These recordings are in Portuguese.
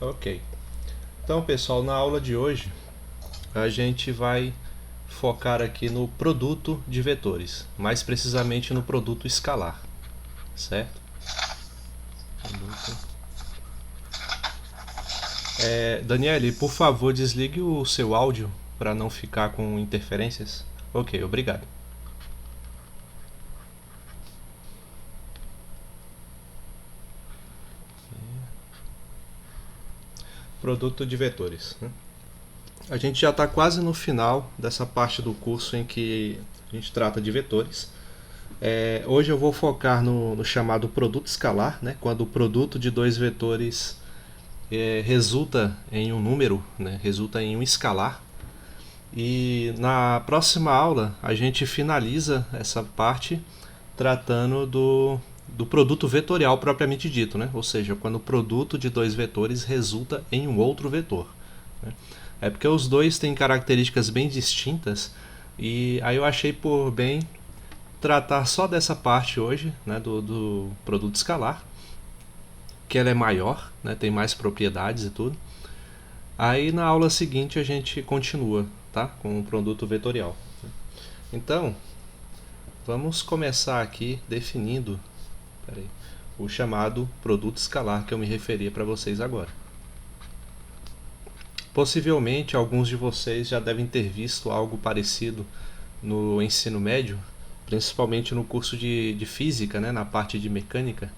Ok. Então, pessoal, na aula de hoje a gente vai focar aqui no produto de vetores, mais precisamente no produto escalar, certo? Daniele, por favor, desligue o seu áudio para não ficar com interferências. Ok, obrigado. Produto de vetores, né? A gente já está quase no final dessa parte do curso em que a gente trata de vetores. Hoje eu vou focar no chamado produto escalar, né? Quando o produto de dois vetores resulta em um número, né? Resulta em um escalar. E na próxima aula a gente finaliza essa parte tratando do produto vetorial propriamente dito, né? Ou seja, quando o produto de dois vetores resulta em um outro vetor, né? É porque os dois têm características bem distintas e aí eu achei por bem tratar só dessa parte hoje, né, do produto escalar, que ela é maior, né, tem mais propriedades e tudo. Aí na aula seguinte a gente continua, tá, com o produto vetorial. Então, vamos começar aqui definindo o chamado produto escalar que eu me referi para vocês agora. Possivelmente alguns de vocês já devem ter visto algo parecido no ensino médio, principalmente no curso de física, né, na parte de mecânica,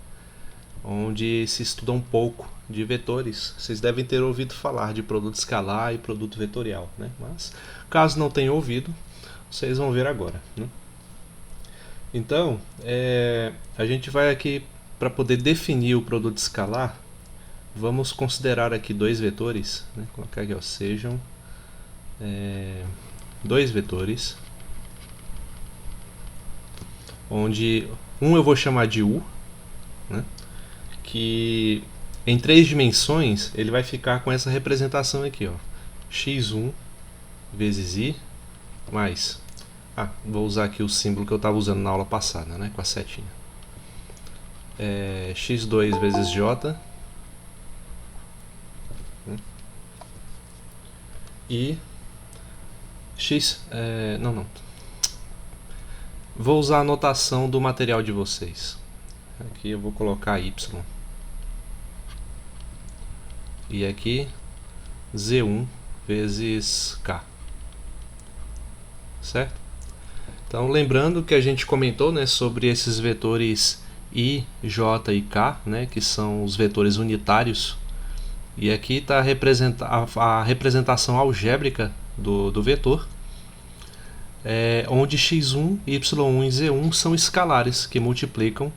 onde se estuda um pouco de vetores. Vocês devem ter ouvido falar de produto escalar e produto vetorial, né? Mas caso não tenham ouvido, vocês vão ver agora, né? Então, a gente vai aqui para poder definir o produto escalar. Vamos considerar aqui dois vetores, né? Colocar aqui, ó, sejam dois vetores, onde um eu vou chamar de U, né? Que em três dimensões ele vai ficar com essa representação aqui, ó, x1 vezes i mais, vou usar aqui o símbolo que eu estava usando na aula passada, né, com a setinha, x2 vezes j e x, não, vou usar a notação do material de vocês. Aqui eu vou colocar y e aqui z1 vezes k, certo? Então, lembrando que a gente comentou, né, sobre esses vetores i, j e k, né, que são os vetores unitários. E aqui está a representação algébrica do vetor, onde x1, y1 e z1 são escalares que multiplicam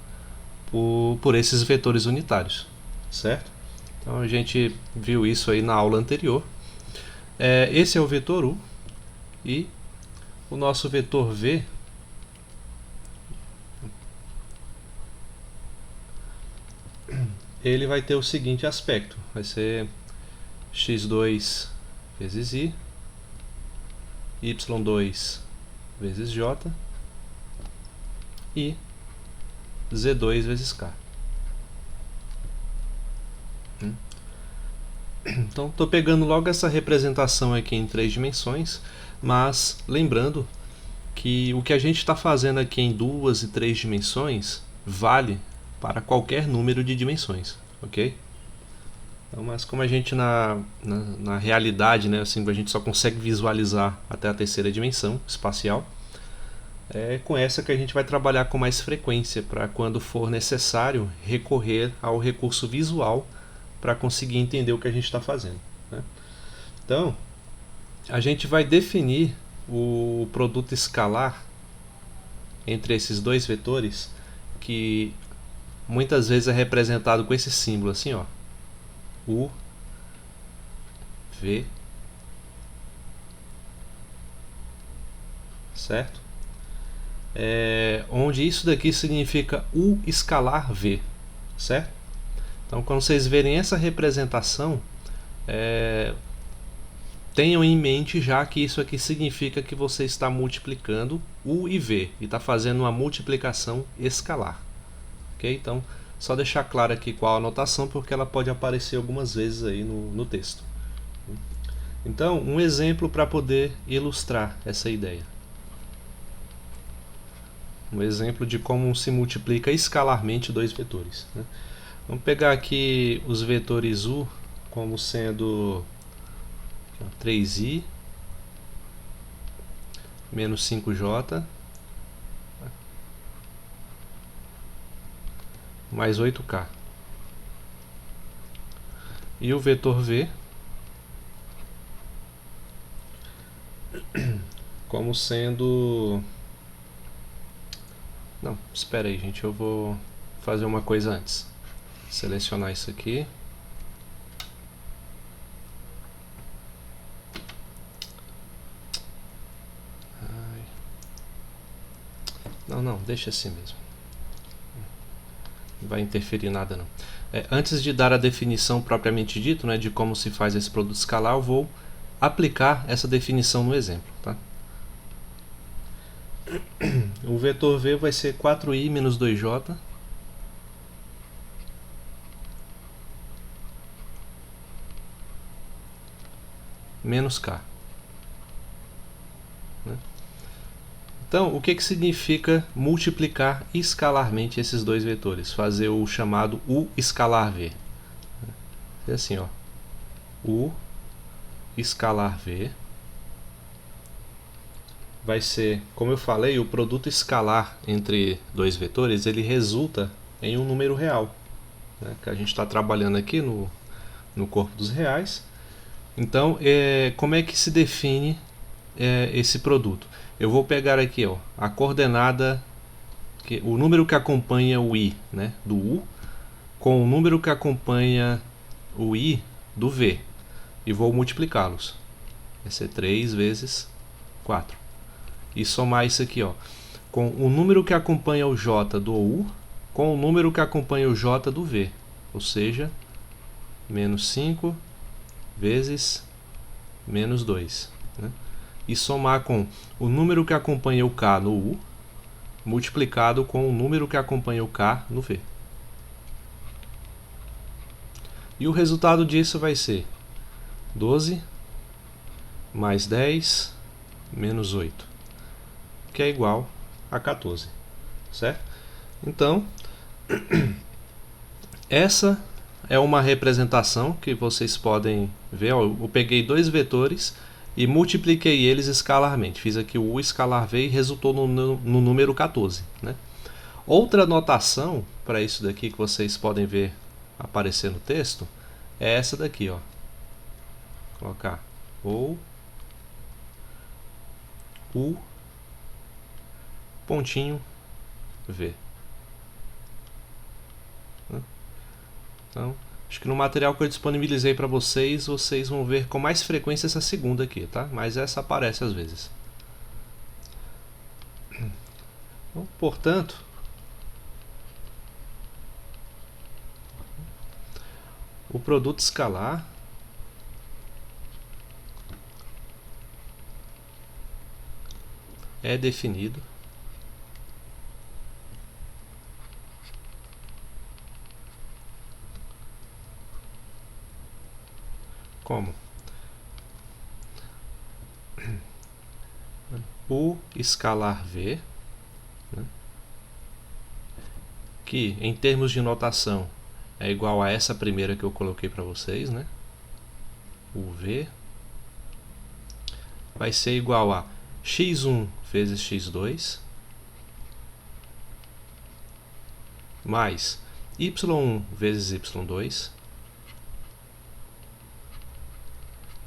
por esses vetores unitários, certo? Então a gente viu isso aí na aula anterior. Esse é o vetor u e o nosso vetor v ele vai ter o seguinte aspecto: vai ser x2 vezes i, y2 vezes j e z2 vezes k. Então estou pegando logo essa representação aqui em três dimensões, mas lembrando que o que a gente está fazendo aqui em duas e três dimensões vale para qualquer número de dimensões, ok? Então, mas como a gente na realidade, né, assim, a gente só consegue visualizar até a terceira dimensão espacial, é com essa que a gente vai trabalhar com mais frequência para quando for necessário recorrer ao recurso visual para conseguir entender o que a gente está fazendo, né? Então, a gente vai definir o produto escalar entre esses dois vetores, que muitas vezes é representado com esse símbolo assim, ó, U, V, certo? Onde isso daqui significa U escalar V, certo? Então, quando vocês verem essa representação, tenham em mente já que isso aqui significa que você está multiplicando U e V e está fazendo uma multiplicação escalar, ok? Então, Só deixar claro aqui qual a anotação, porque ela pode aparecer algumas vezes aí no texto. Então, um exemplo para poder ilustrar essa ideia. Um exemplo de como se multiplica escalarmente dois vetores, né? Vamos pegar aqui os vetores U como sendo 3i menos 5j mais 8k. E o vetor V como sendo... Não, espera aí, gente, eu vou fazer uma coisa antes. Selecionar isso aqui. Não, deixa assim mesmo. Não vai interferir nada não. Antes de dar a definição propriamente dita, né, de como se faz esse produto escalar, eu vou aplicar essa definição no exemplo, tá? O vetor V vai ser 4i menos 2j menos k. Né? Então, o que significa multiplicar escalarmente esses dois vetores? Fazer o chamado U escalar V. É assim, ó. U escalar V vai ser, como eu falei, o produto escalar entre dois vetores, ele resulta em um número real, né, que a gente está trabalhando aqui no corpo dos reais. Então, como é que se define esse produto? Eu vou pegar aqui, ó, a coordenada, o número que acompanha o i, né, do U, com o número que acompanha o i do V, e vou multiplicá-los. Vai ser 3 vezes 4. E somar isso aqui, ó, com o número que acompanha o j do U com o número que acompanha o j do V, ou seja, menos 5 vezes menos 2. Né? E somar com o número que acompanha o k no U multiplicado com o número que acompanha o k no V. E o resultado disso vai ser 12 mais 10 menos 8. Que é igual a 14, certo? Então, essa é uma representação que vocês podem ver. Eu peguei dois vetores e multipliquei eles escalarmente. Fiz aqui o U escalar V e resultou no número 14. Né? Outra notação para isso daqui que vocês podem ver aparecer no texto é essa daqui, ó. Vou colocar ou U pontinho V. Então, acho que no material que eu disponibilizei para vocês, vocês vão ver com mais frequência essa segunda aqui, tá? Mas essa aparece às vezes. Então, portanto, o produto escalar é definido como U escalar V, né, que em termos de notação é igual a essa primeira que eu coloquei para vocês, né? O V vai ser igual a x1 vezes x2 mais y1 vezes y2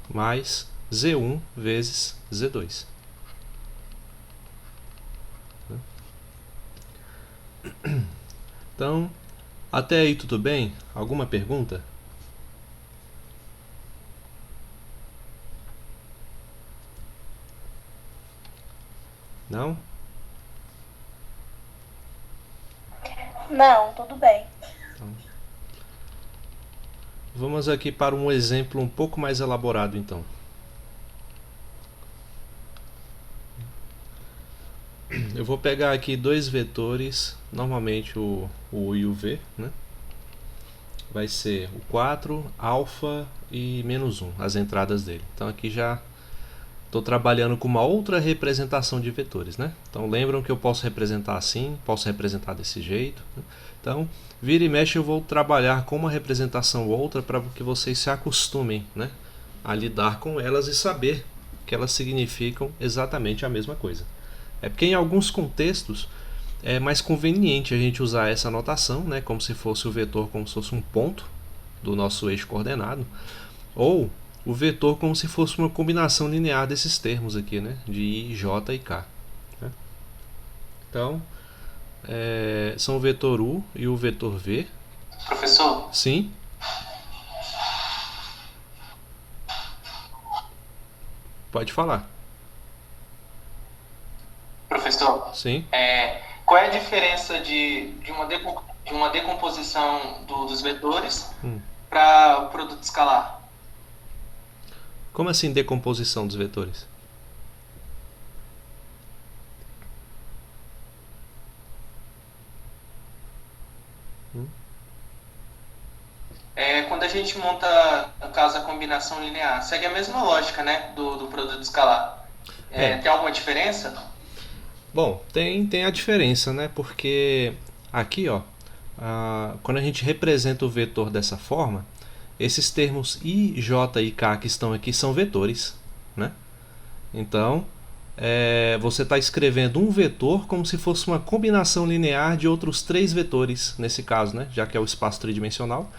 mais z1 vezes z2. Então, até aí tudo bem? Alguma pergunta? Não? Não, tudo bem. Então, vamos aqui para um exemplo um pouco mais elaborado, então. Eu vou pegar aqui dois vetores, normalmente o U e o V, né? vai ser o 4, alfa e menos 1, as entradas dele. Então aqui já estou trabalhando com uma outra representação de vetores, né? Então lembram que eu posso representar assim, posso representar desse jeito, né? Então vira e mexe eu vou trabalhar com uma representação ou outra para que vocês se acostumem, né, a lidar com elas e saber que elas significam exatamente a mesma coisa. É porque em alguns contextos é mais conveniente a gente usar essa notação, né, como se fosse o vetor como se fosse um ponto do nosso eixo coordenado, ou o vetor como se fosse uma combinação linear desses termos aqui, né, de I, J e K. Né? Então, são o vetor U e o vetor V. Professor, Sim, pode falar. professor, Sim. qual é a diferença de uma decomposição dos vetores para o produto escalar? Como assim decomposição dos vetores? Quando a gente monta, no caso, a combinação linear, segue a mesma lógica, né, do produto escalar. É, Tem alguma diferença? bom, tem a diferença, né? Porque aqui, ó, quando a gente representa o vetor dessa forma, esses termos I, J e K que estão aqui são vetores, né? Então, você está escrevendo um vetor como se fosse uma combinação linear de outros três vetores, nesse caso, né? Já que é o espaço tridimensional,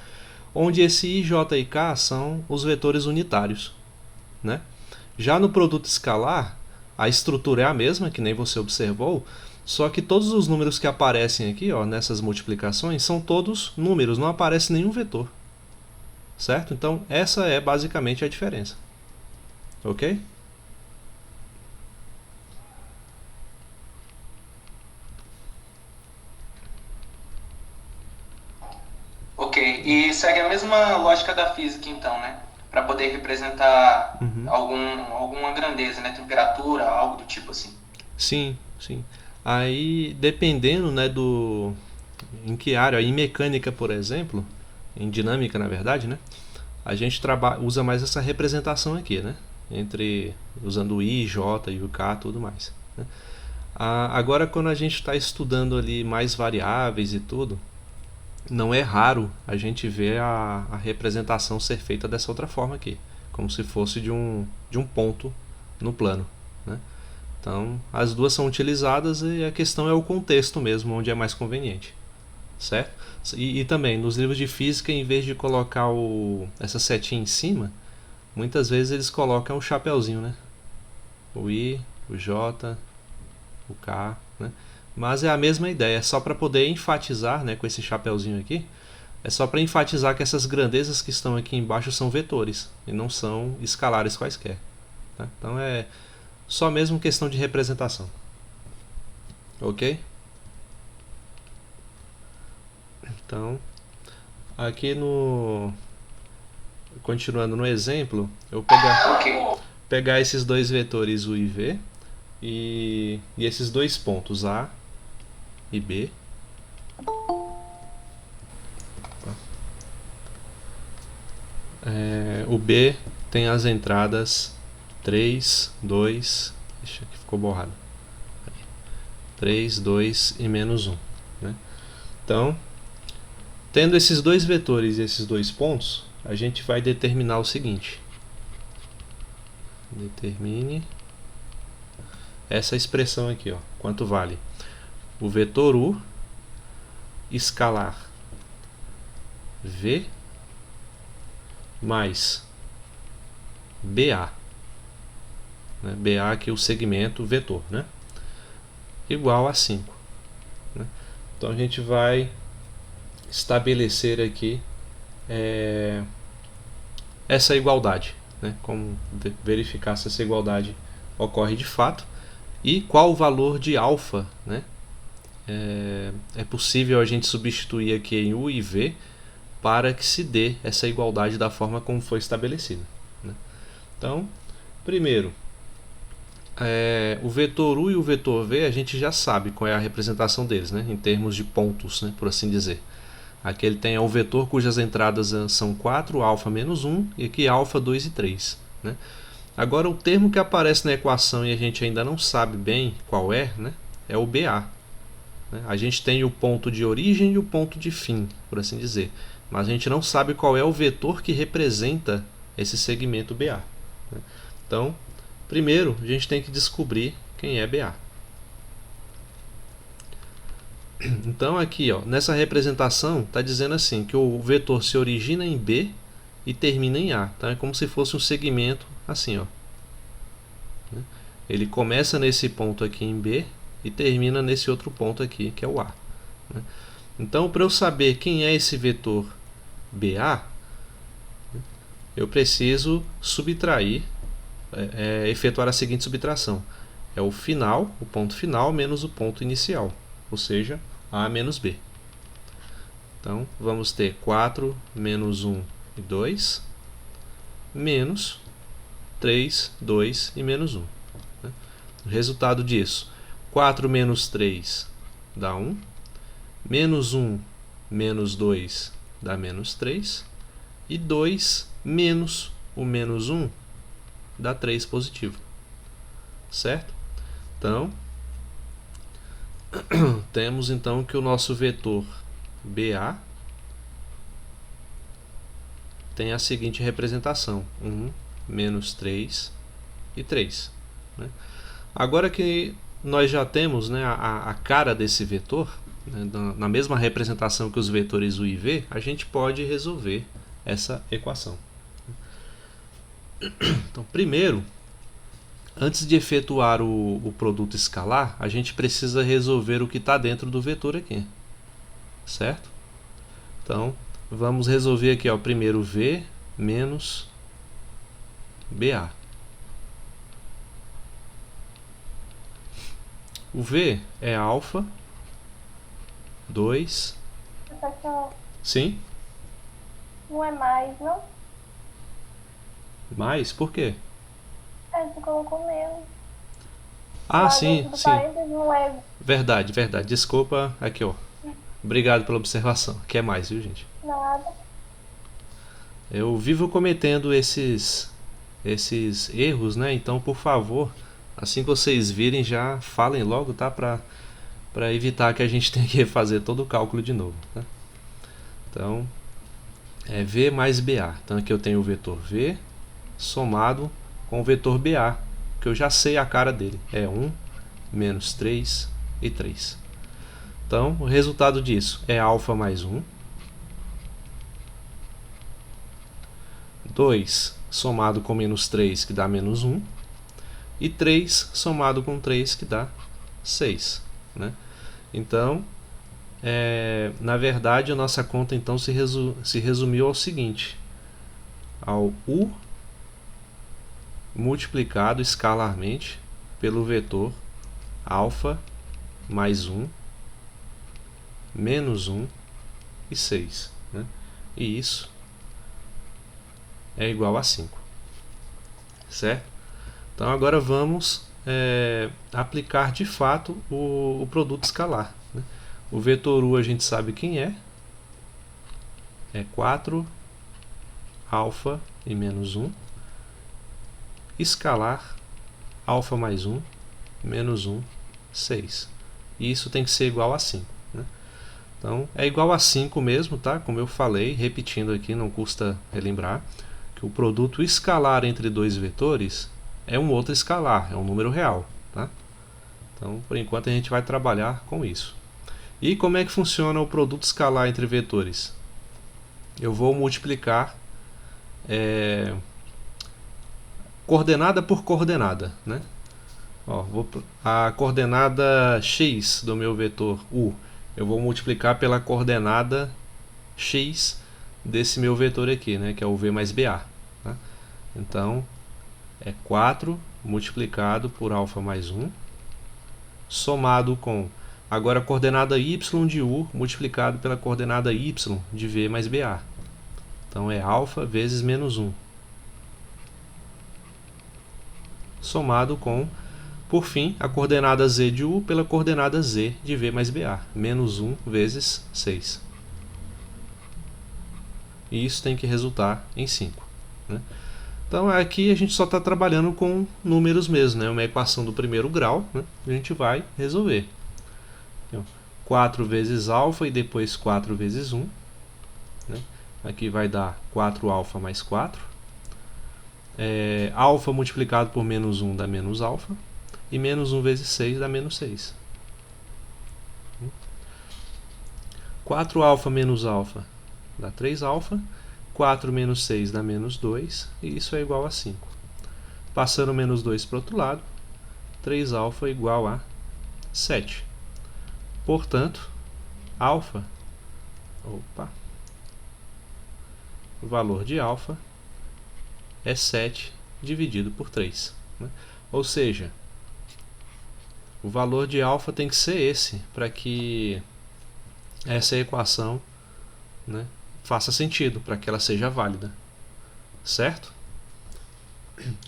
onde esse I, J e K são os vetores unitários, né? Já no produto escalar, a estrutura é a mesma, que nem você observou, só que todos os números que aparecem aqui, ó, nessas multiplicações, são todos números, não aparece nenhum vetor. Certo? Então, essa é basicamente a diferença. Ok? Ok, e segue a mesma lógica da física, então, né? Para poder representar alguma grandeza, né? Temperatura, algo do tipo assim. Sim, sim. Aí, dependendo, né, em que área, em mecânica, por exemplo, em dinâmica, na verdade, né, a gente usa mais essa representação aqui, né, usando o I, J e o K, tudo mais. Né. Agora, quando a gente está estudando ali mais variáveis e tudo, não é raro a gente ver a representação ser feita dessa outra forma aqui, como se fosse de um ponto no plano, né? Então, as duas são utilizadas e a questão é o contexto mesmo, onde é mais conveniente, certo? E também, nos livros de física, em vez de colocar essa setinha em cima, muitas vezes eles colocam o chapeuzinho, né? O I, o J, o K, né? Mas é a mesma ideia, é só para poder enfatizar, né, com esse chapeuzinho aqui, é só para enfatizar que essas grandezas que estão aqui embaixo são vetores e não são escalares quaisquer. Tá? Então é só mesmo questão de representação. Ok? Então, aqui no. Continuando no exemplo, eu vou pegar esses dois vetores U e V e esses dois pontos A e B. O B tem as entradas 3, 2. Deixa que ficou borrado. 3, 2 e menos 1. Né? Então, tendo esses dois vetores e esses dois pontos, a gente vai determinar o seguinte. Determine essa expressão aqui, ó, quanto vale o vetor U escalar V mais BA. Né? BA aqui é o segmento vetor, né? Igual a 5. Né? Então a gente vai estabelecer aqui essa igualdade, né? Como verificar se essa igualdade ocorre de fato e qual o valor de alfa, né? É possível a gente substituir aqui em U e V para que se dê essa igualdade da forma como foi estabelecida. Né? Então, primeiro, o vetor U e o vetor V a gente já sabe qual é a representação deles, né? Em termos de pontos, né? Por assim dizer. Aqui ele tem o vetor cujas entradas são 4, alfa menos 1, e aqui alfa 2 e 3. Né? Agora o termo que aparece na equação e a gente ainda não sabe bem qual é, né? É o BA. Né? A gente tem o ponto de origem e o ponto de fim, por assim dizer. Mas a gente não sabe qual é o vetor que representa esse segmento BA. Né? Então, primeiro a gente tem que descobrir quem é BA. Então aqui, ó, nessa representação está dizendo assim que o vetor se origina em B e termina em A. Então é como se fosse um segmento assim, ó. Ele começa nesse ponto aqui em B e termina nesse outro ponto aqui que é o A. Então, para eu saber quem é esse vetor BA, eu preciso subtrair, efetuar a seguinte subtração. É o final, o ponto final, menos o ponto inicial, ou seja, A menos B. Então, vamos ter 4 menos 1 e 2, menos 3, 2 e menos 1. O resultado disso, 4 menos 3 dá 1, menos 1 menos 2 dá menos 3, e 2 menos o menos 1 dá 3 positivo. Certo? Então, temos então que o nosso vetor BA tem a seguinte representação: 1, menos 3 e 3. Né? Agora que nós já temos, né, a cara desse vetor, né, na mesma representação que os vetores U e V, a gente pode resolver essa equação. Então, primeiro, antes de efetuar o produto escalar, a gente precisa resolver o que está dentro do vetor aqui. Certo? Então, vamos resolver aqui, ó, primeiro V menos BA. O V é alfa 2. Professor, Sim? não é mais, não? Mais? Por quê? Você colocou menos. Ah, Lá sim, dentro do sim. parênteses não é Verdade, verdade. Desculpa. Aqui, ó. Obrigado pela observação. Aqui é mais, viu, gente? nada. Eu vivo cometendo esses erros, né? Então, por favor, assim que vocês virem, já falem logo, tá? Para evitar que a gente tenha que refazer todo o cálculo de novo, tá? Então, é V mais BA. Então, aqui eu tenho o vetor V somado com o vetor BA, que eu já sei a cara dele. É 1, menos 3 e 3. Então, o resultado disso é alfa mais 1. 2 somado com menos 3, que dá menos 1. E 3 somado com 3, que dá 6. Né? Então, na verdade, a nossa conta então se resumiu ao seguinte: ao U multiplicado escalarmente pelo vetor alfa mais 1, menos 1 e 6. Né? E isso é igual a 5. Certo? Então agora vamos aplicar de fato o produto escalar. Né? O vetor U a gente sabe quem é 4 alfa e menos 1, escalar alfa mais 1, menos 1, 6. E isso tem que ser igual a 5. Né? Então é igual a 5 mesmo, tá? Como eu falei, repetindo aqui, não custa relembrar, que o produto escalar entre dois vetores é um outro escalar, é um número real. Tá? Então, por enquanto, a gente vai trabalhar com isso. E como é que funciona o produto escalar entre vetores? Eu vou multiplicar coordenada por coordenada. Né? Ó, a coordenada x do meu vetor U, eu vou multiplicar pela coordenada x desse meu vetor aqui, né, que é o V mais BA. Tá? Então, é 4 multiplicado por alfa mais 1, somado com, agora, a coordenada y de U multiplicado pela coordenada y de V mais BA. Então, é alfa vezes menos 1. Somado com, por fim, a coordenada z de U pela coordenada z de V mais BA. Menos 1 vezes 6. e isso tem que resultar em 5. Né? Então aqui a gente só está trabalhando com números mesmo, né? Uma equação do primeiro grau, né? A gente vai resolver. Então, 4 vezes alfa e depois 4 vezes 1. Né? Aqui vai dar 4 alfa mais 4. Alfa multiplicado por menos 1 dá menos alfa. E menos 1 vezes 6 dá menos 6. 4 alfa menos alfa dá 3 alfa. 4 menos 6 dá menos 2. E isso é igual a 5. Passando menos 2 para o outro lado, 3 alfa é igual a 7. Portanto, alfa, o valor de alfa é 7 dividido por 3. Né? Ou seja, o valor de alfa tem que ser esse para que essa equação, né, faça sentido, para que ela seja válida. Certo?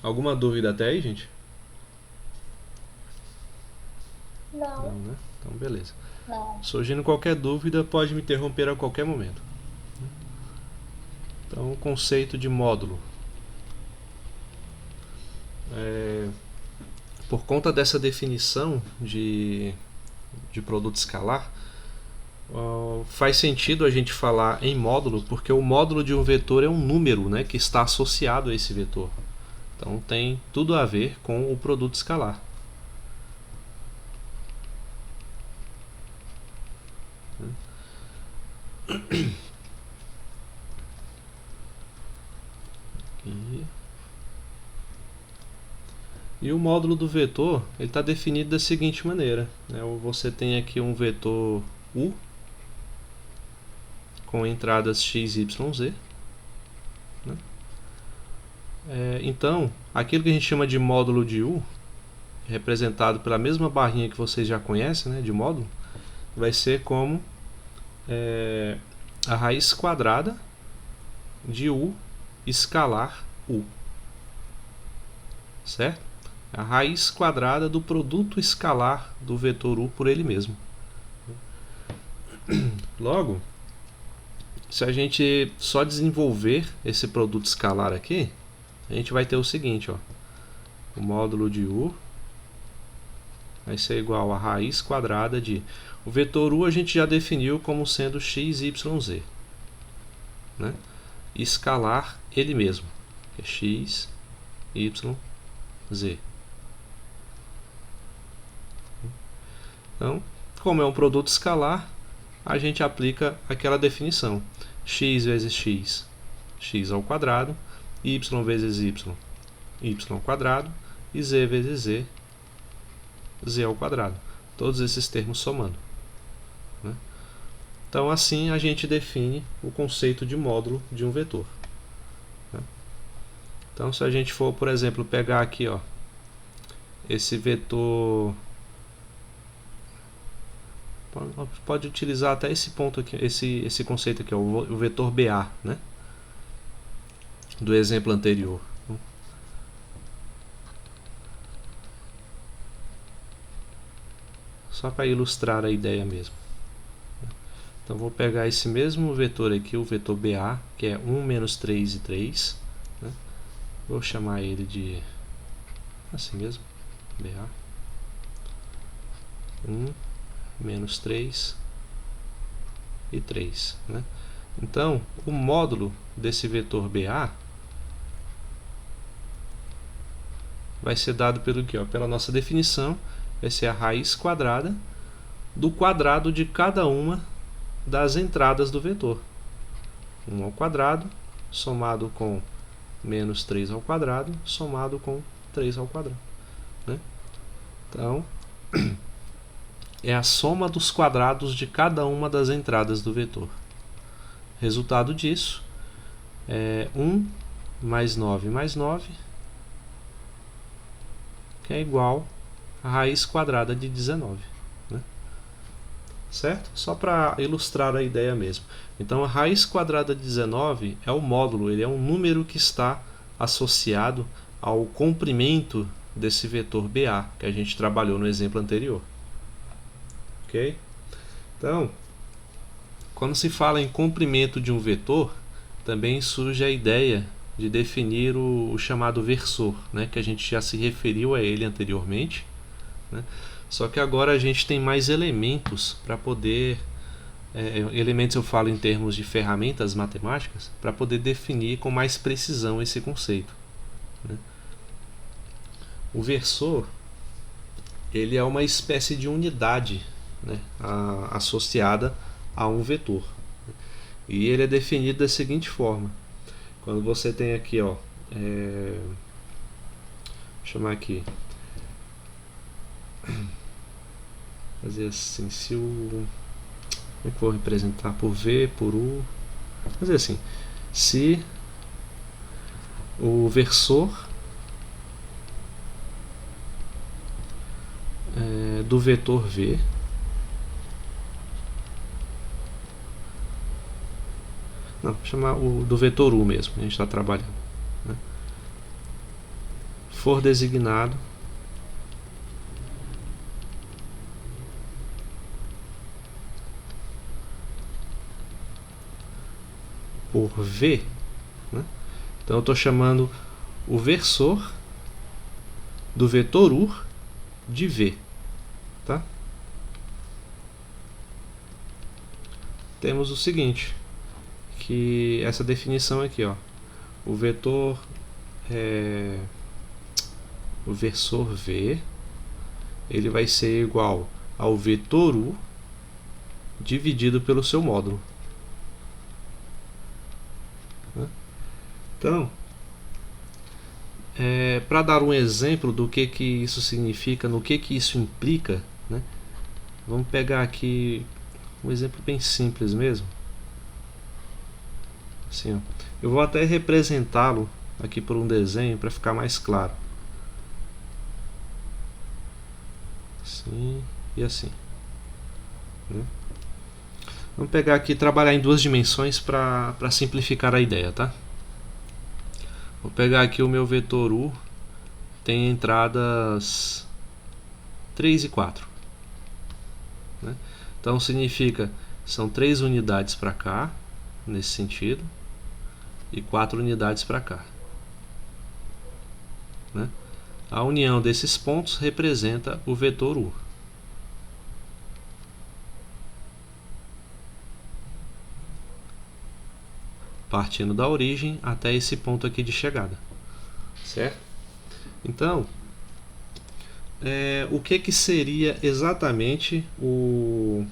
Alguma dúvida até aí, gente? Não. Né? Então, beleza. Não. Surgindo qualquer dúvida, pode me interromper a qualquer momento. Então, o conceito de módulo. Por conta dessa definição de produto escalar, faz sentido a gente falar em módulo, porque o módulo de um vetor é um número, né, que está associado a esse vetor. Então tem tudo a ver com o produto escalar. E o módulo do vetor está definido da seguinte maneira, né? Você tem aqui um vetor U com entradas x, y, z. Né? Então, aquilo que a gente chama de módulo de U, representado pela mesma barrinha que vocês já conhecem, né, de módulo, vai ser como a raiz quadrada de U escalar U. Certo? A raiz quadrada do produto escalar do vetor U por ele mesmo. Logo, se a gente só desenvolver esse produto escalar aqui, a gente vai ter o seguinte, ó, o módulo de U vai ser igual a raiz quadrada de... O vetor U a gente já definiu como sendo x, y, z. Né? Escalar ele mesmo, que é x, y, z. Então, como é um produto escalar, a gente aplica aquela definição. X vezes x, x ao quadrado, y vezes y, y ao quadrado, e z vezes z, z ao quadrado. Todos esses termos somando. Né? Então, assim a gente define o conceito de módulo de um vetor. Né? Então, se a gente for, por exemplo, pegar aqui, ó, esse vetor... Pode utilizar até esse ponto aqui, esse conceito aqui, ó, o vetor BA, né? Do exemplo anterior. Só para ilustrar a ideia mesmo. Então vou pegar esse mesmo vetor aqui, o vetor BA, que é 1, menos 3 e 3. Né? Vou chamar ele de assim mesmo, BA. 1, menos 3 e 3. Né? Então, o módulo desse vetor BA vai ser dado pelo que? Pela nossa definição, vai ser a raiz quadrada do quadrado de cada uma das entradas do vetor. 1 ao quadrado, somado com menos 3 ao quadrado, somado com 3 ao quadrado. Né? Então, é a soma dos quadrados de cada uma das entradas do vetor. Resultado disso é 1 mais 9 mais 9, que é igual a raiz quadrada de 19. Né? Certo? Só para ilustrar a ideia mesmo. Então, a raiz quadrada de 19 é o módulo, ele é um número que está associado ao comprimento desse vetor BA, que a gente trabalhou no exemplo anterior. Ok? Então, quando se fala em comprimento de um vetor, também surge a ideia de definir o chamado versor, né, que a gente já se referiu a ele anteriormente, né, só que agora a gente tem mais elementos para poder, elementos eu falo em termos de ferramentas matemáticas, para poder definir com mais precisão esse conceito, né. O versor, ele é uma espécie de unidade, né, associada a um vetor. E ele é definido da seguinte forma. Quando você tem aqui, ó, vou chamar aqui, fazer assim, se o, como é que eu vou representar? Por V, por U, fazer assim, se o versor do vetor V não, vou chamar o do vetor U mesmo, a gente está trabalhando, né, for designado por V, né, então eu estou chamando o versor do vetor U de V, tá? Temos o seguinte, que essa definição aqui, ó, o vetor o versor V, ele vai ser igual ao vetor U dividido pelo seu módulo, né? Então, para dar um exemplo do que isso significa, no que isso implica, né, vamos pegar aqui um exemplo bem simples mesmo. Assim, ó. Eu vou até representá-lo aqui por um desenho para ficar mais claro. Assim e assim, né? Vamos pegar aqui e trabalhar em duas dimensões para simplificar a ideia, tá? Vou pegar aqui o meu vetor U, tem entradas 3 e 4, né? Então significa, são 3 unidades para cá, nesse sentido, e 4 unidades para cá, né? A união desses pontos representa o vetor U. Partindo da origem até esse ponto aqui de chegada, certo? Então, o que seria exatamente o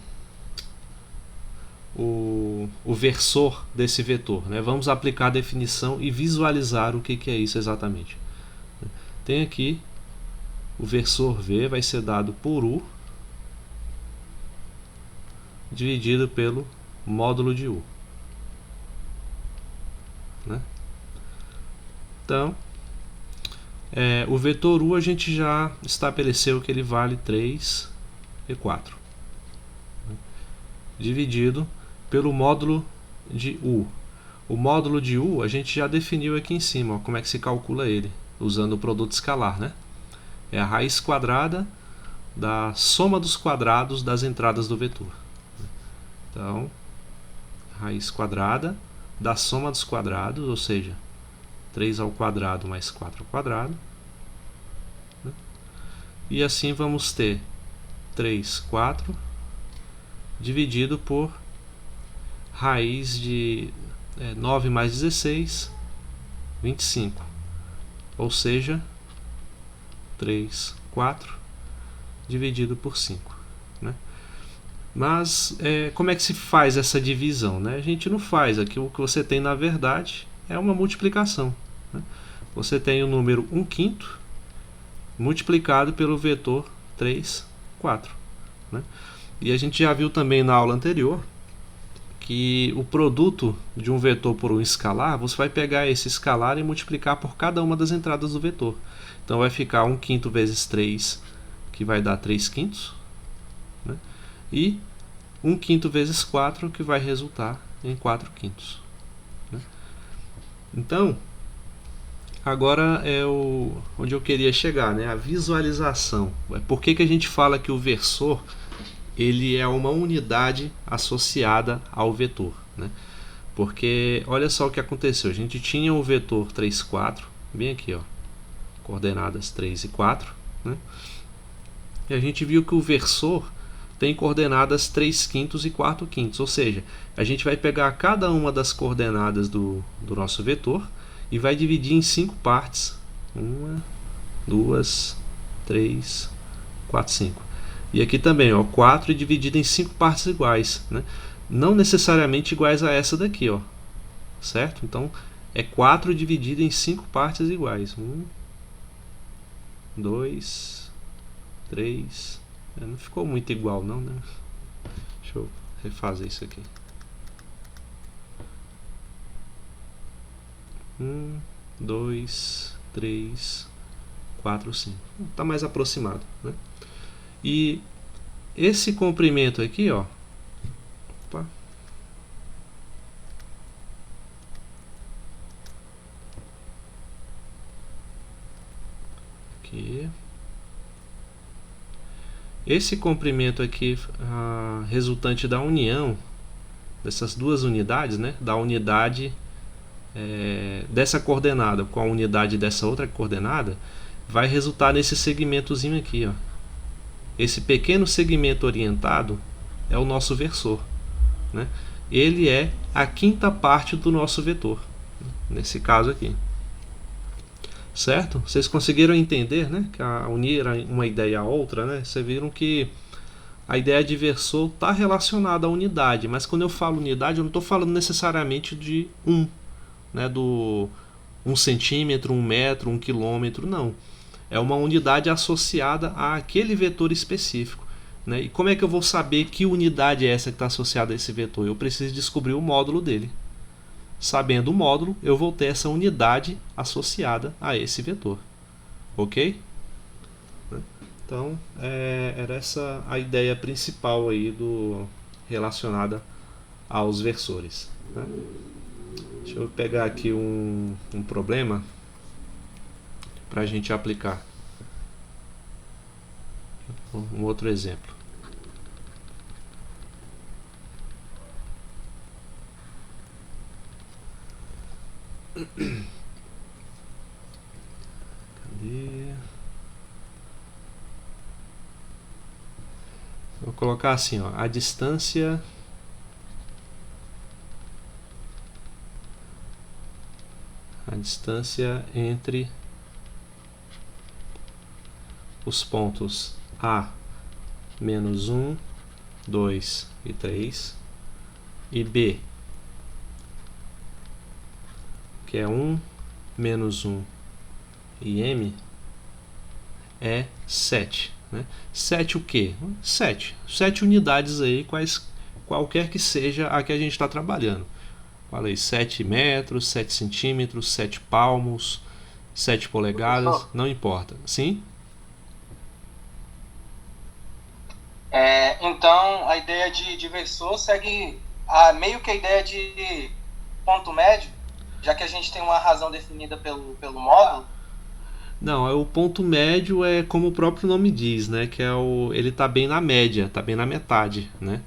versor desse vetor, né? Vamos aplicar a definição e visualizar o que é isso exatamente. Tem aqui o versor V vai ser dado por U dividido pelo módulo de U, né? Então, o vetor U a gente já estabeleceu que ele vale 3 e 4, né? Dividido pelo módulo de U. O módulo de U a gente já definiu aqui em cima, ó, como é que se calcula ele, usando o produto escalar, né? É a raiz quadrada da soma dos quadrados das entradas do vetor. Então, raiz quadrada da soma dos quadrados, ou seja, 3 ao quadrado mais 4 ao quadrado, né? E assim vamos ter 3, 4 dividido por raiz de 9 mais 16, 25, ou seja, 3, 4 dividido por 5, né? Mas como é que se faz essa divisão, né? A gente não faz, aqui o que você tem na verdade é uma multiplicação, né? Você tem o número 1/5 multiplicado pelo vetor 3, 4, né? E a gente já viu também na aula anterior que o produto de um vetor por um escalar, você vai pegar esse escalar e multiplicar por cada uma das entradas do vetor. Então vai ficar 1/5 vezes 3, que vai dar 3/5, né? E 1/5 vezes 4, que vai resultar em 4/5, né? Então, agora é onde eu queria chegar, né? A visualização. Por que a gente fala que o versor ele é uma unidade associada ao vetor, né? Porque olha só o que aconteceu. A gente tinha o vetor 3, 4, bem aqui, ó, coordenadas 3 e 4, né? E a gente viu que o versor tem coordenadas 3 quintos e 4 quintos, ou seja, a gente vai pegar cada uma das coordenadas do nosso vetor e vai dividir em 5 partes. 1, 2, 3, 4, 5. E aqui também, ó, 4 dividido em 5 partes iguais, né? Não necessariamente iguais a essa daqui, ó, certo? Então é 4 dividido em 5 partes iguais. 1, 2, 3. Não ficou muito igual não, né? Deixa eu refazer isso aqui. 1, 2, 3, 4, 5. Tá mais aproximado, né? E esse comprimento aqui, ó. Opa. Aqui. Esse comprimento aqui, resultante da união dessas duas unidades, né? Da unidade dessa coordenada com a unidade dessa outra coordenada, vai resultar nesse segmentozinho aqui, ó. Esse pequeno segmento orientado é o nosso versor, né? Ele é a quinta parte do nosso vetor, nesse caso aqui. Certo? Vocês conseguiram entender, né? Que unir uma ideia a outra, né? Vocês viram que a ideia de versor está relacionada à unidade, mas quando eu falo unidade, eu não estou falando necessariamente de né? Do 1 centímetro, 1 metro, 1 quilômetro, não. É uma unidade associada àquele vetor específico, né? E como é que eu vou saber que unidade é essa que está associada a esse vetor? Eu preciso descobrir o módulo dele. Sabendo o módulo, eu vou ter essa unidade associada a esse vetor. Ok? Então, era essa a ideia principal aí relacionada aos versores, né? Deixa eu pegar aqui um problema para a gente aplicar. Um outro exemplo. Cadê? Vou colocar assim, ó, a distância entre os pontos A menos 1, 2 e 3 e B, que é 1, menos 1 e M, é 7. Né? 7 o quê? 7 unidades aí, qualquer que seja a que a gente está trabalhando. Falei 7 metros, 7 centímetros, 7 palmos, 7 polegadas, não importa. Sim? Então, a ideia de versor segue meio que a ideia de ponto médio, já que a gente tem uma razão definida pelo módulo. Não, o ponto médio é como o próprio nome diz, né? Que ele está bem na média, está bem na metade, né?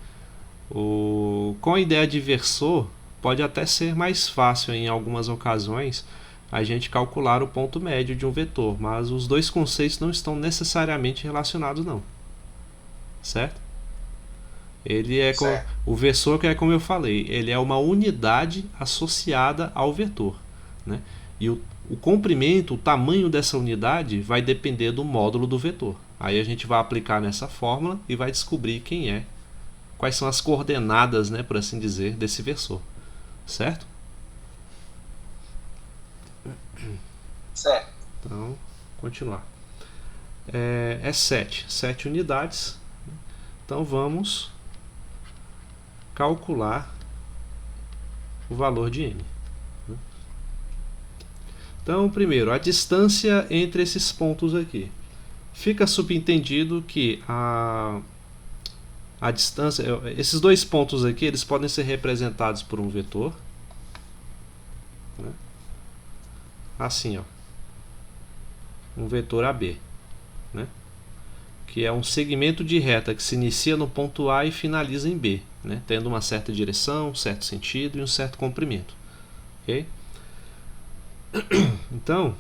Com a ideia de versor, pode até ser mais fácil em algumas ocasiões a gente calcular o ponto médio de um vetor, mas os dois conceitos não estão necessariamente relacionados, não. Certo? O versor, que é como eu falei, ele é uma unidade associada ao vetor, né? E o comprimento, o tamanho dessa unidade vai depender do módulo do vetor. Aí a gente vai aplicar nessa fórmula e vai descobrir quais são as coordenadas, né, por assim dizer, desse versor. Certo? Certo. Então, continuar. É 7 unidades. Então vamos calcular o valor de M. Então, primeiro, a distância entre esses pontos aqui. Fica subentendido que a distância, esses dois pontos aqui, eles podem ser representados por um vetor, né? Assim, ó, um vetor AB, né? Que é um segmento de reta que se inicia no ponto A e finaliza em B. né? Tendo uma certa direção, um certo sentido e um certo comprimento. Ok? Então,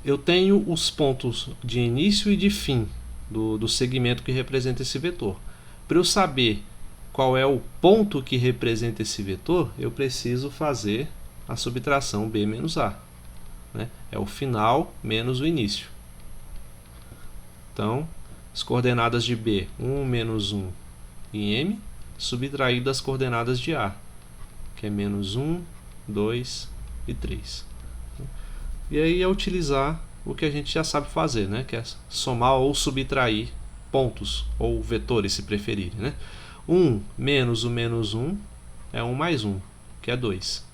eu tenho os pontos de início e de fim do segmento que representa esse vetor. Para eu saber qual é o ponto que representa esse vetor, eu preciso fazer a subtração b menos a. Né? É o final menos o início. Então, as coordenadas de b, 1 menos 1 e m, subtraído das coordenadas de a, que é menos 1, 2 e 3. E aí é utilizar o que a gente já sabe fazer, né? Que é somar ou subtrair pontos, ou vetores, se preferirem. Né? 1 menos o menos 1 é 1 mais 1, que é 2.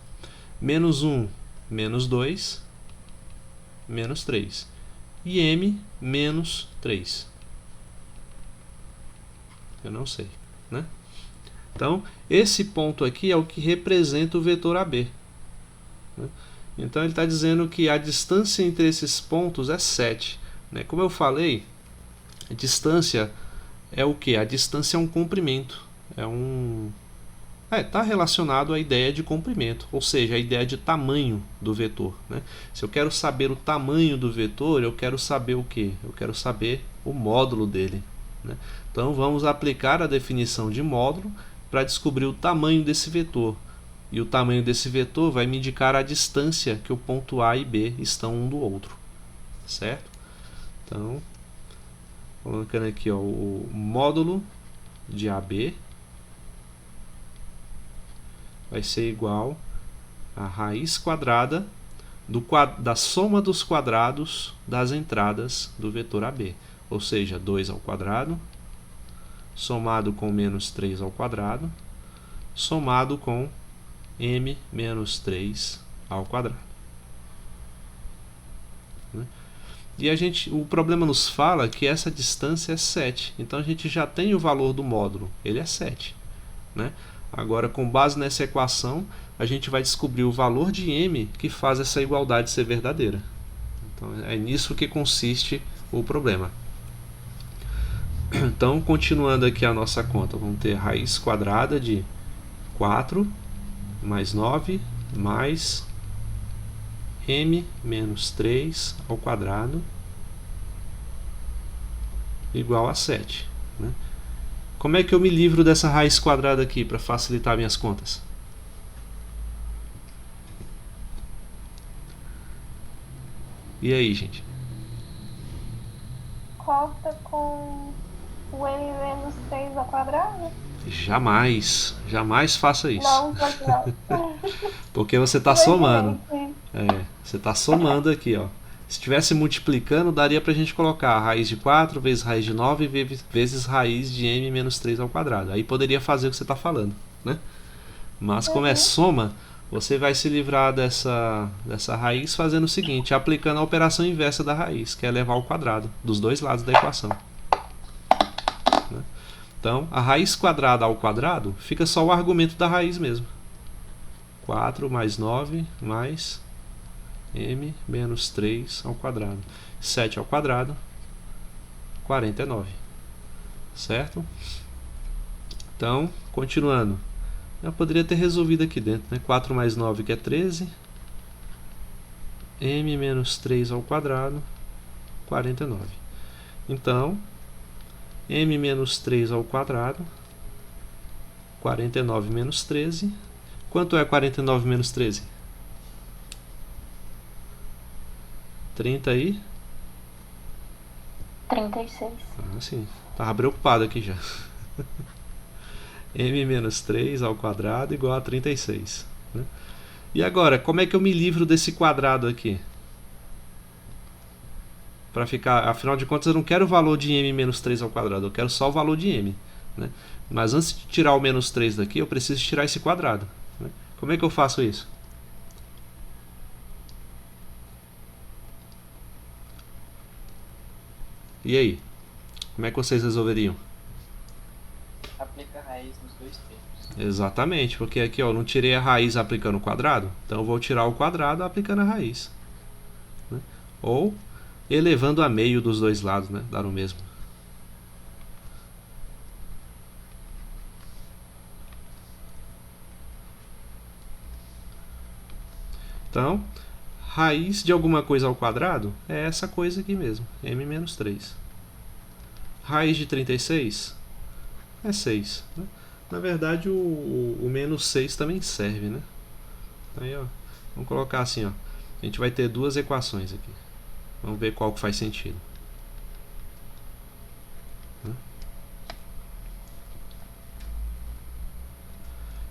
Menos 1 menos 2, menos 3. E m menos 3. Eu não sei. Né? Então, esse ponto aqui é o que representa o vetor AB. Né? Então, ele está dizendo que a distância entre esses pontos é 7. Né? Como eu falei, a distância é o que? A distância é um comprimento. Está relacionado à ideia de comprimento, ou seja, a ideia de tamanho do vetor. Né? Se eu quero saber o tamanho do vetor, eu quero saber o quê? Eu quero saber o módulo dele. Né? Então, vamos aplicar a definição de módulo para descobrir o tamanho desse vetor. E o tamanho desse vetor vai me indicar a distância que o ponto A e B estão um do outro. Certo? Então, colocando aqui ó, o módulo de AB vai ser igual a raiz quadrada da soma dos quadrados das entradas do vetor AB. Ou seja, 2 ao quadrado, somado com menos 3 ao quadrado, somado com m menos 3 ao quadrado. E o problema nos fala que essa distância é 7. Então a gente já tem o valor do módulo, ele é 7. Né? Agora, com base nessa equação, a gente vai descobrir o valor de m que faz essa igualdade ser verdadeira. Então é nisso que consiste o problema. Então, continuando aqui a nossa conta, vamos ter raiz quadrada de 4 mais 9 mais m menos 3 ao quadrado igual a 7. Né? Como é que eu me livro dessa raiz quadrada aqui para facilitar minhas contas? E aí, gente? Corta com o m menos 3 ao quadrado? Jamais faça isso. Não, pode não. Porque você está somando. Você está somando aqui, ó. Se estivesse multiplicando, daria para a gente colocar a raiz de 4 vezes raiz de 9 vezes raiz de m menos 3 ao quadrado. Aí poderia fazer o que você está falando, né? Mas como é soma, você vai se livrar dessa raiz fazendo o seguinte, aplicando a operação inversa da raiz, que é levar ao quadrado, dos dois lados da equação. Né? Então, a raiz quadrada ao quadrado fica só o argumento da raiz mesmo. 4 mais 9 mais m menos 3 ao quadrado. 7 ao quadrado, 49. Certo? Então, continuando. Eu poderia ter resolvido aqui dentro. Né? 4 mais 9 que é 13. M menos 3 ao quadrado, 49. Então, m menos 3 ao quadrado, 49 menos 13. Quanto é 49 menos 13? 36. Ah, sim. Estava preocupado aqui já. m menos 3 ao quadrado igual a 36. Né? E agora, como é que eu me livro desse quadrado aqui? Para ficar, afinal de contas, eu não quero o valor de m menos 3 ao quadrado, eu quero só o valor de m. Né? Mas antes de tirar o menos 3 daqui, eu preciso tirar esse quadrado. Né? Como é que eu faço isso? E aí? Como é que vocês resolveriam? Aplica a raiz nos dois termos. Exatamente, porque aqui ó, eu não tirei a raiz aplicando o quadrado, então eu vou tirar o quadrado aplicando a raiz. Né? Ou elevando a meio dos dois lados, né? Dar o mesmo. Então, raiz de alguma coisa ao quadrado é essa coisa aqui mesmo, m menos 3. Raiz de 36 é 6. Né? Na verdade, o menos 6 também serve. Né? Aí, ó, vamos colocar assim. Ó. A gente vai ter duas equações aqui. Vamos ver qual que faz sentido.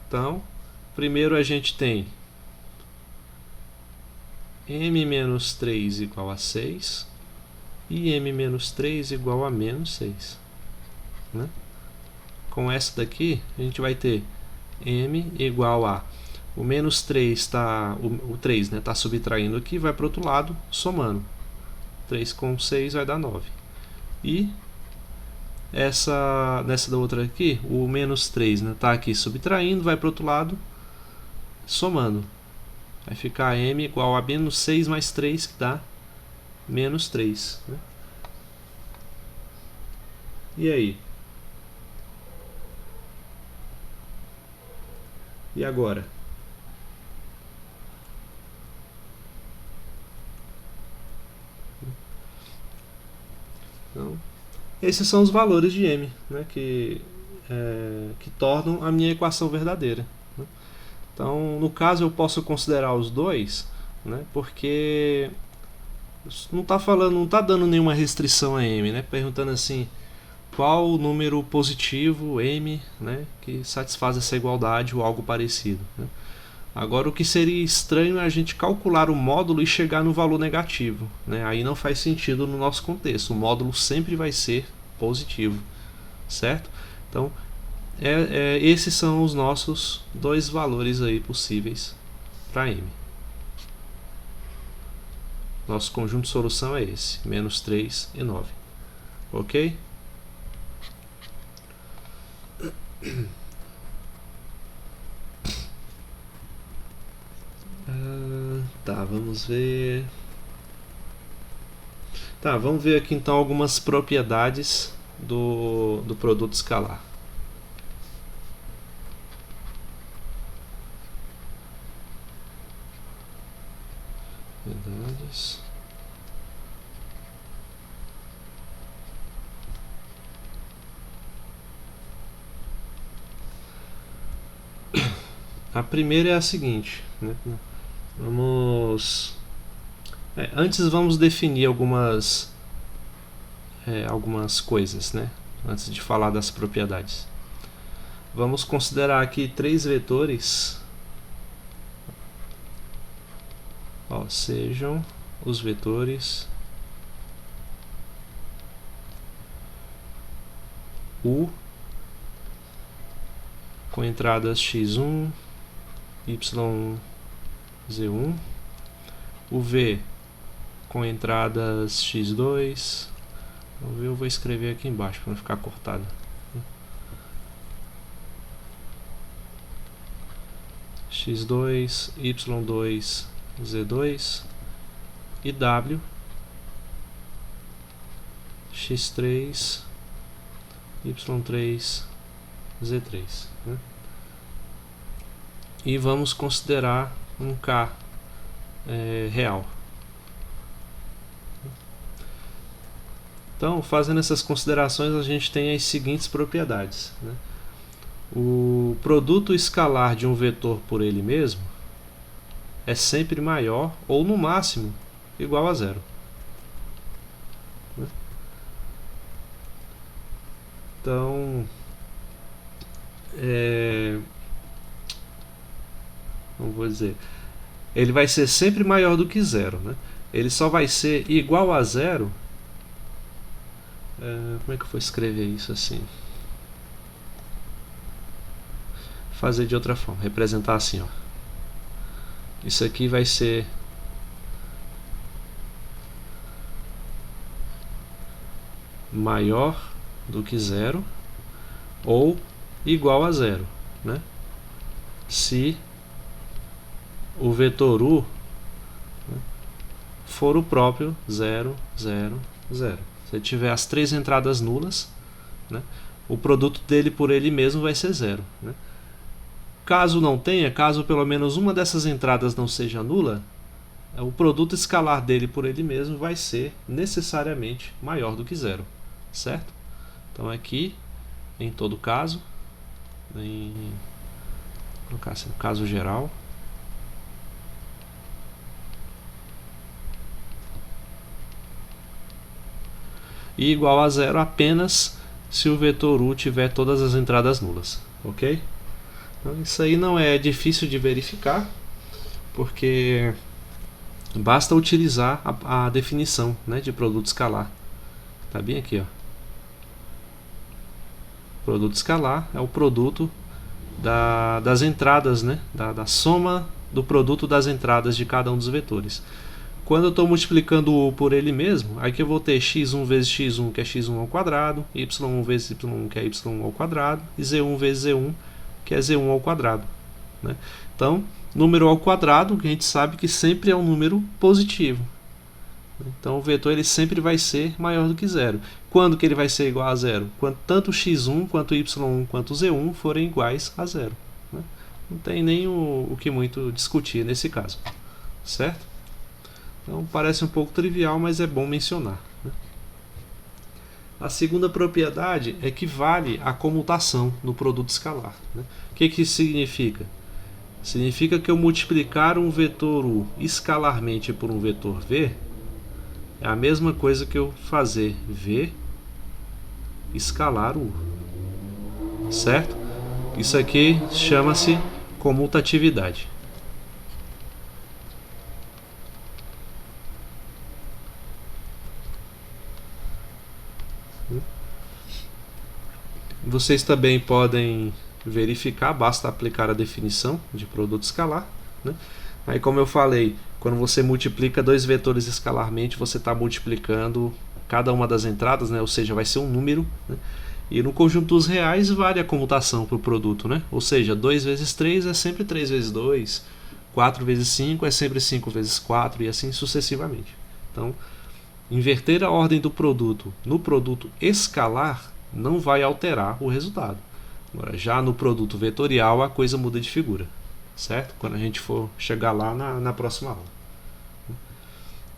Então, primeiro a gente tem m menos 3 igual a 6 e m menos 3 igual a menos 6. Né? Com essa daqui, a gente vai ter m igual a... O menos 3 está... O 3 está, né, tá subtraindo aqui, vai para o outro lado, somando. 3 com 6 vai dar 9. E nessa da outra aqui, o menos 3 está aqui subtraindo, vai para o outro lado, somando. Vai ficar m igual a menos 6 mais 3, que dá menos 3. Né? E aí? E agora? Então, esses são os valores de m, né, que tornam a minha equação verdadeira. Né? Então, no caso, eu posso considerar os dois, né, porque não está dando nenhuma restrição a m, né, perguntando assim, qual o número positivo, m, né, que satisfaz essa igualdade ou algo parecido. Né? Agora, o que seria estranho é a gente calcular o módulo e chegar no valor negativo. Né? Aí não faz sentido no nosso contexto. O módulo sempre vai ser positivo, certo? Então, esses são os nossos dois valores aí possíveis para m. Nosso conjunto de solução é esse, menos 3 e 9. Ok? Tá, vamos ver. Tá, vamos ver aqui então algumas propriedades do produto escalar. Propriedades. A primeira é a seguinte, né? Antes vamos definir algumas coisas, né? Antes de falar das propriedades. Vamos considerar aqui três vetores, sejam os vetores U com entradas x1, yz1, o V com entradas x2, eu vou escrever aqui embaixo para não ficar cortado, x2, y2, z2 e W x3, y3, z3, né? E vamos considerar um K real. Então, fazendo essas considerações, a gente tem as seguintes propriedades, né? O produto escalar de um vetor por ele mesmo é sempre maior ou, no máximo, igual a zero. Né? Então, vou dizer, ele vai ser sempre maior do que zero, né? Ele só vai ser igual a zero. Como é que eu vou escrever isso assim? Fazer de outra forma, representar assim, ó. Isso aqui vai ser maior do que zero ou igual a zero, né? Se o vetor U, né, for o próprio 0, 0, 0. Se tiver as três entradas nulas, né, o produto dele por ele mesmo vai ser zero. Né? Caso não tenha, caso pelo menos uma dessas entradas não seja nula, o produto escalar dele por ele mesmo vai ser necessariamente maior do que zero, certo? Então aqui, em todo caso, vou colocar assim, no caso geral, e igual a zero apenas se o vetor u tiver todas as entradas nulas, ok? Então isso aí não é difícil de verificar, porque basta utilizar a definição, né, de produto escalar. Tá bem aqui, ó. Produto escalar é o produto das entradas, né, da soma do produto das entradas de cada um dos vetores. Quando eu estou multiplicando o por ele mesmo, aí que eu vou ter x1 vezes x1, que é x1 ao quadrado, y1 vezes y1, que é y1 ao quadrado, e z1 vezes z1, que é z1 ao quadrado, né? Então, número ao quadrado, que a gente sabe que sempre é um número positivo. Então, o vetor ele sempre vai ser maior do que zero. Quando que ele vai ser igual a zero? Quando tanto x1, quanto y1, quanto z1 forem iguais a zero, né? Não tem nem o que muito discutir nesse caso, certo? Então parece um pouco trivial, mas é bom mencionar, né? A segunda propriedade é que vale a comutação no produto escalar, né? O que isso significa? Significa que eu multiplicar um vetor u escalarmente por um vetor v é a mesma coisa que eu fazer v escalar u, certo? Isso aqui chama-se comutatividade. Vocês também podem verificar, basta aplicar a definição de produto escalar, né? Aí, como eu falei, quando você multiplica dois vetores escalarmente, você está multiplicando cada uma das entradas, né? Ou seja, vai ser um número, né? E no conjunto dos reais vale a comutação para o produto, né? Ou seja, 2 vezes 3 é sempre 3 vezes 2, 4 vezes 5 é sempre 5 vezes 4 e assim sucessivamente. Então, inverter a ordem do produto no produto escalar não vai alterar o resultado. Agora, já no produto vetorial a coisa muda de figura, certo? Quando a gente for chegar lá na próxima aula.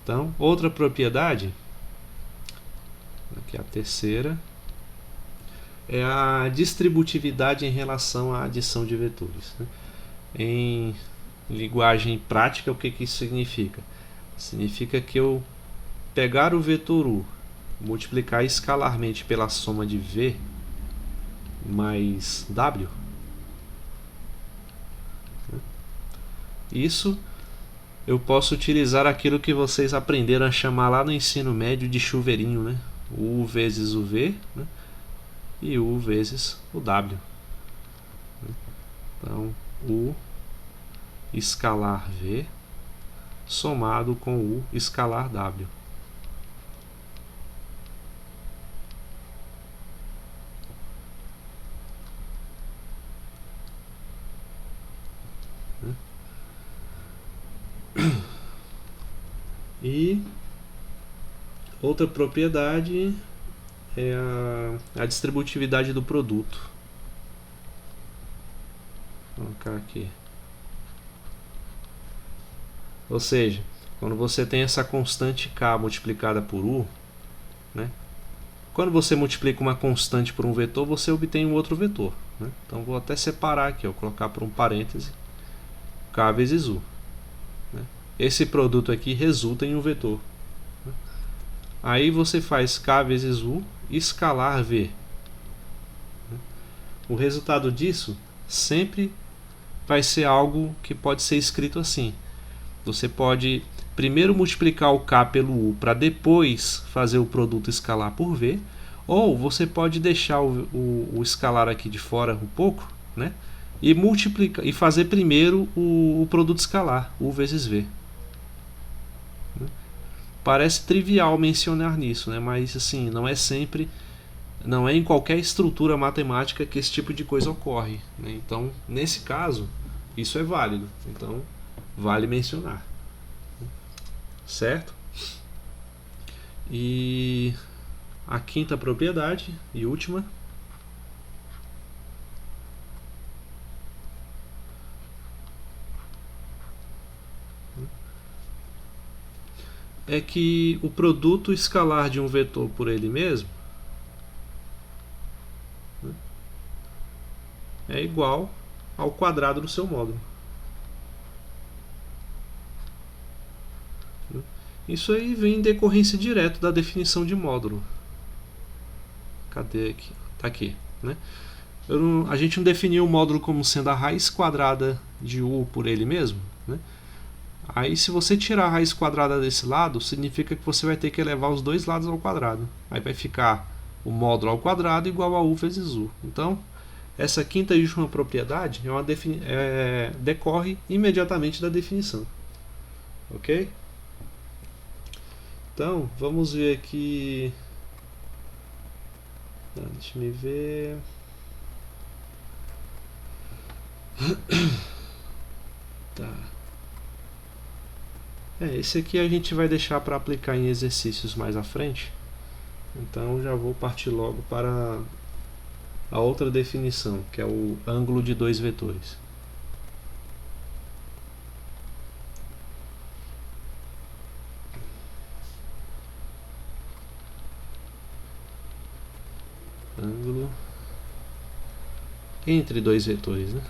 Então, outra propriedade, aqui a terceira, é a distributividade em relação à adição de vetores, né? Em linguagem prática, o que isso significa? Significa que eu pegar o vetor u, multiplicar escalarmente pela soma de v mais w, isso eu posso utilizar aquilo que vocês aprenderam a chamar lá no ensino médio de chuveirinho, né? U vezes o v, né? E u vezes o w. Então, u escalar v somado com u escalar w. E outra propriedade é a distributividade do produto. Vou colocar aqui. Ou seja, quando você tem essa constante k multiplicada por u, né? Quando você multiplica uma constante por um vetor, você obtém um outro vetor, né? Então vou até separar aqui, vou colocar por um parêntese k vezes u, né? Esse produto aqui resulta em um vetor, né? Aí você faz k vezes u escalar v, né? O resultado disso sempre vai ser algo que pode ser escrito assim. Você pode primeiro multiplicar o k pelo u para depois fazer o produto escalar por v, ou você pode deixar o escalar aqui de fora um pouco, né? E multiplicar e fazer primeiro o produto escalar, u vezes v. Parece trivial mencionar nisso, né? Mas assim, não é sempre, não é em qualquer estrutura matemática que esse tipo de coisa ocorre, né? Então, nesse caso, isso é válido. Então, vale mencionar, certo? E a quinta propriedade e última é que o produto escalar de um vetor por ele mesmo, né, é igual ao quadrado do seu módulo. Isso aí vem em decorrência direto da definição de módulo. Cadê aqui? Tá aqui, né? A gente não definiu o módulo como sendo a raiz quadrada de u por ele mesmo, né? Aí se você tirar a raiz quadrada desse lado, significa que você vai ter que elevar os dois lados ao quadrado. Aí vai ficar o módulo ao quadrado igual a u vezes u. Então, essa quinta e última propriedade decorre imediatamente da definição. Ok? Então, vamos ver aqui. Deixa eu ver. Tá. Esse aqui a gente vai deixar para aplicar em exercícios mais à frente. Então já vou partir logo para a outra definição, que é o ângulo de dois vetores. Ângulo entre dois vetores, né?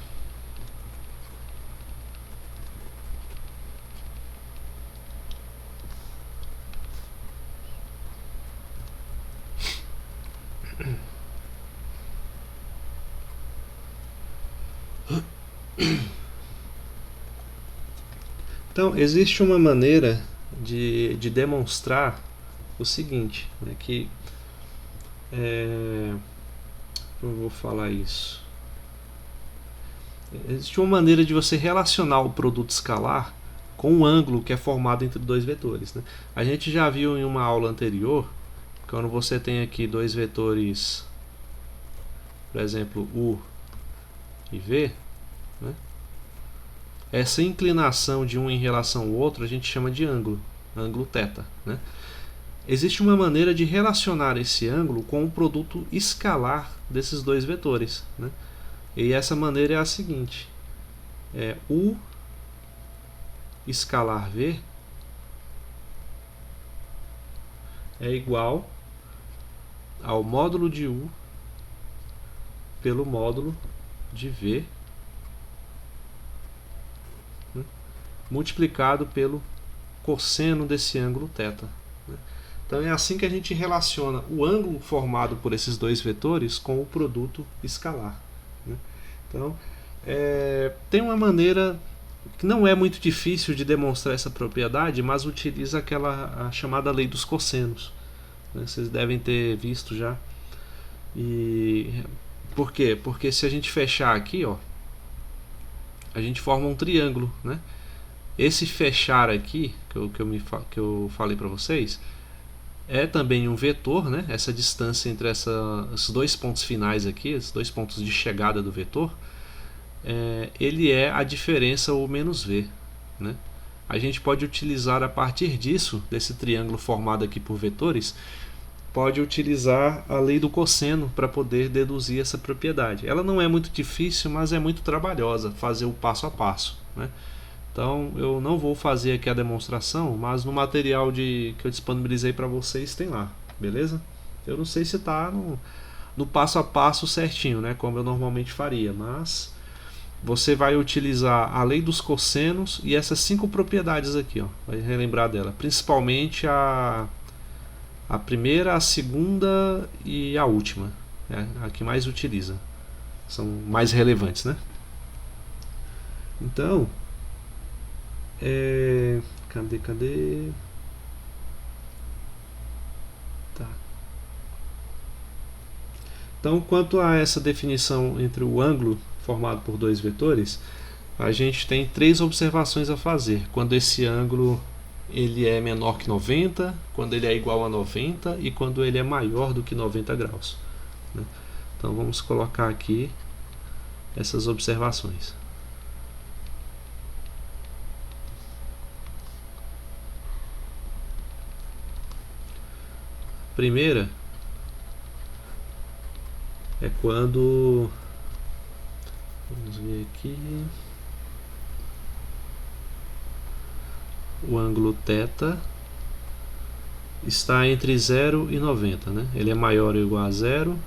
Então, existe uma maneira de demonstrar o seguinte, né, que como eu vou falar isso? Existe uma maneira de você relacionar o produto escalar com o ângulo que é formado entre dois vetores, né? A gente já viu em uma aula anterior, quando você tem aqui dois vetores, por exemplo, u e v, né? Essa inclinação de um em relação ao outro a gente chama de ângulo θ, né? Existe uma maneira de relacionar esse ângulo com o produto escalar desses dois vetores, né? E essa maneira é a seguinte: u escalar v é igual ao módulo de u pelo módulo de v, né, multiplicado pelo cosseno desse ângulo θ, né? Então é assim que a gente relaciona o ângulo formado por esses dois vetores com o produto escalar, né? Então tem uma maneira que não é muito difícil de demonstrar essa propriedade, mas utiliza a chamada lei dos cossenos, né? Vocês devem ter visto já. E por quê? Porque se a gente fechar aqui, ó, a gente forma um triângulo, né? Esse fechar aqui que eu falei para vocês é também um vetor, né? Essa distância entre esses dois pontos finais aqui, esses dois pontos de chegada do vetor, ele é a diferença o menos v, né? A gente pode utilizar a partir disso, desse triângulo formado aqui por vetores, pode utilizar a lei do cosseno para poder deduzir essa propriedade. Ela não é muito difícil, mas é muito trabalhosa fazer o passo a passo, né? Então eu não vou fazer aqui a demonstração, mas no material que eu disponibilizei para vocês tem lá, beleza? Eu não sei se está no passo a passo certinho, né, como eu normalmente faria, mas você vai utilizar a lei dos cossenos e essas 5 propriedades aqui, ó, vai relembrar dela, principalmente a primeira, a segunda e a última, né, a que mais utiliza, são mais relevantes, né? Então cadê? Tá. Então, quanto a essa definição entre o ângulo formado por dois vetores, a gente tem 3 observações a fazer. Quando esse ângulo ele é menor que 90, quando ele é igual a 90 e quando ele é maior do que 90 graus, né? Então vamos colocar aqui essas observações. Primeira é quando, vamos ver aqui, o ângulo θ está entre 0 e 90, né? Ele é maior ou igual a 0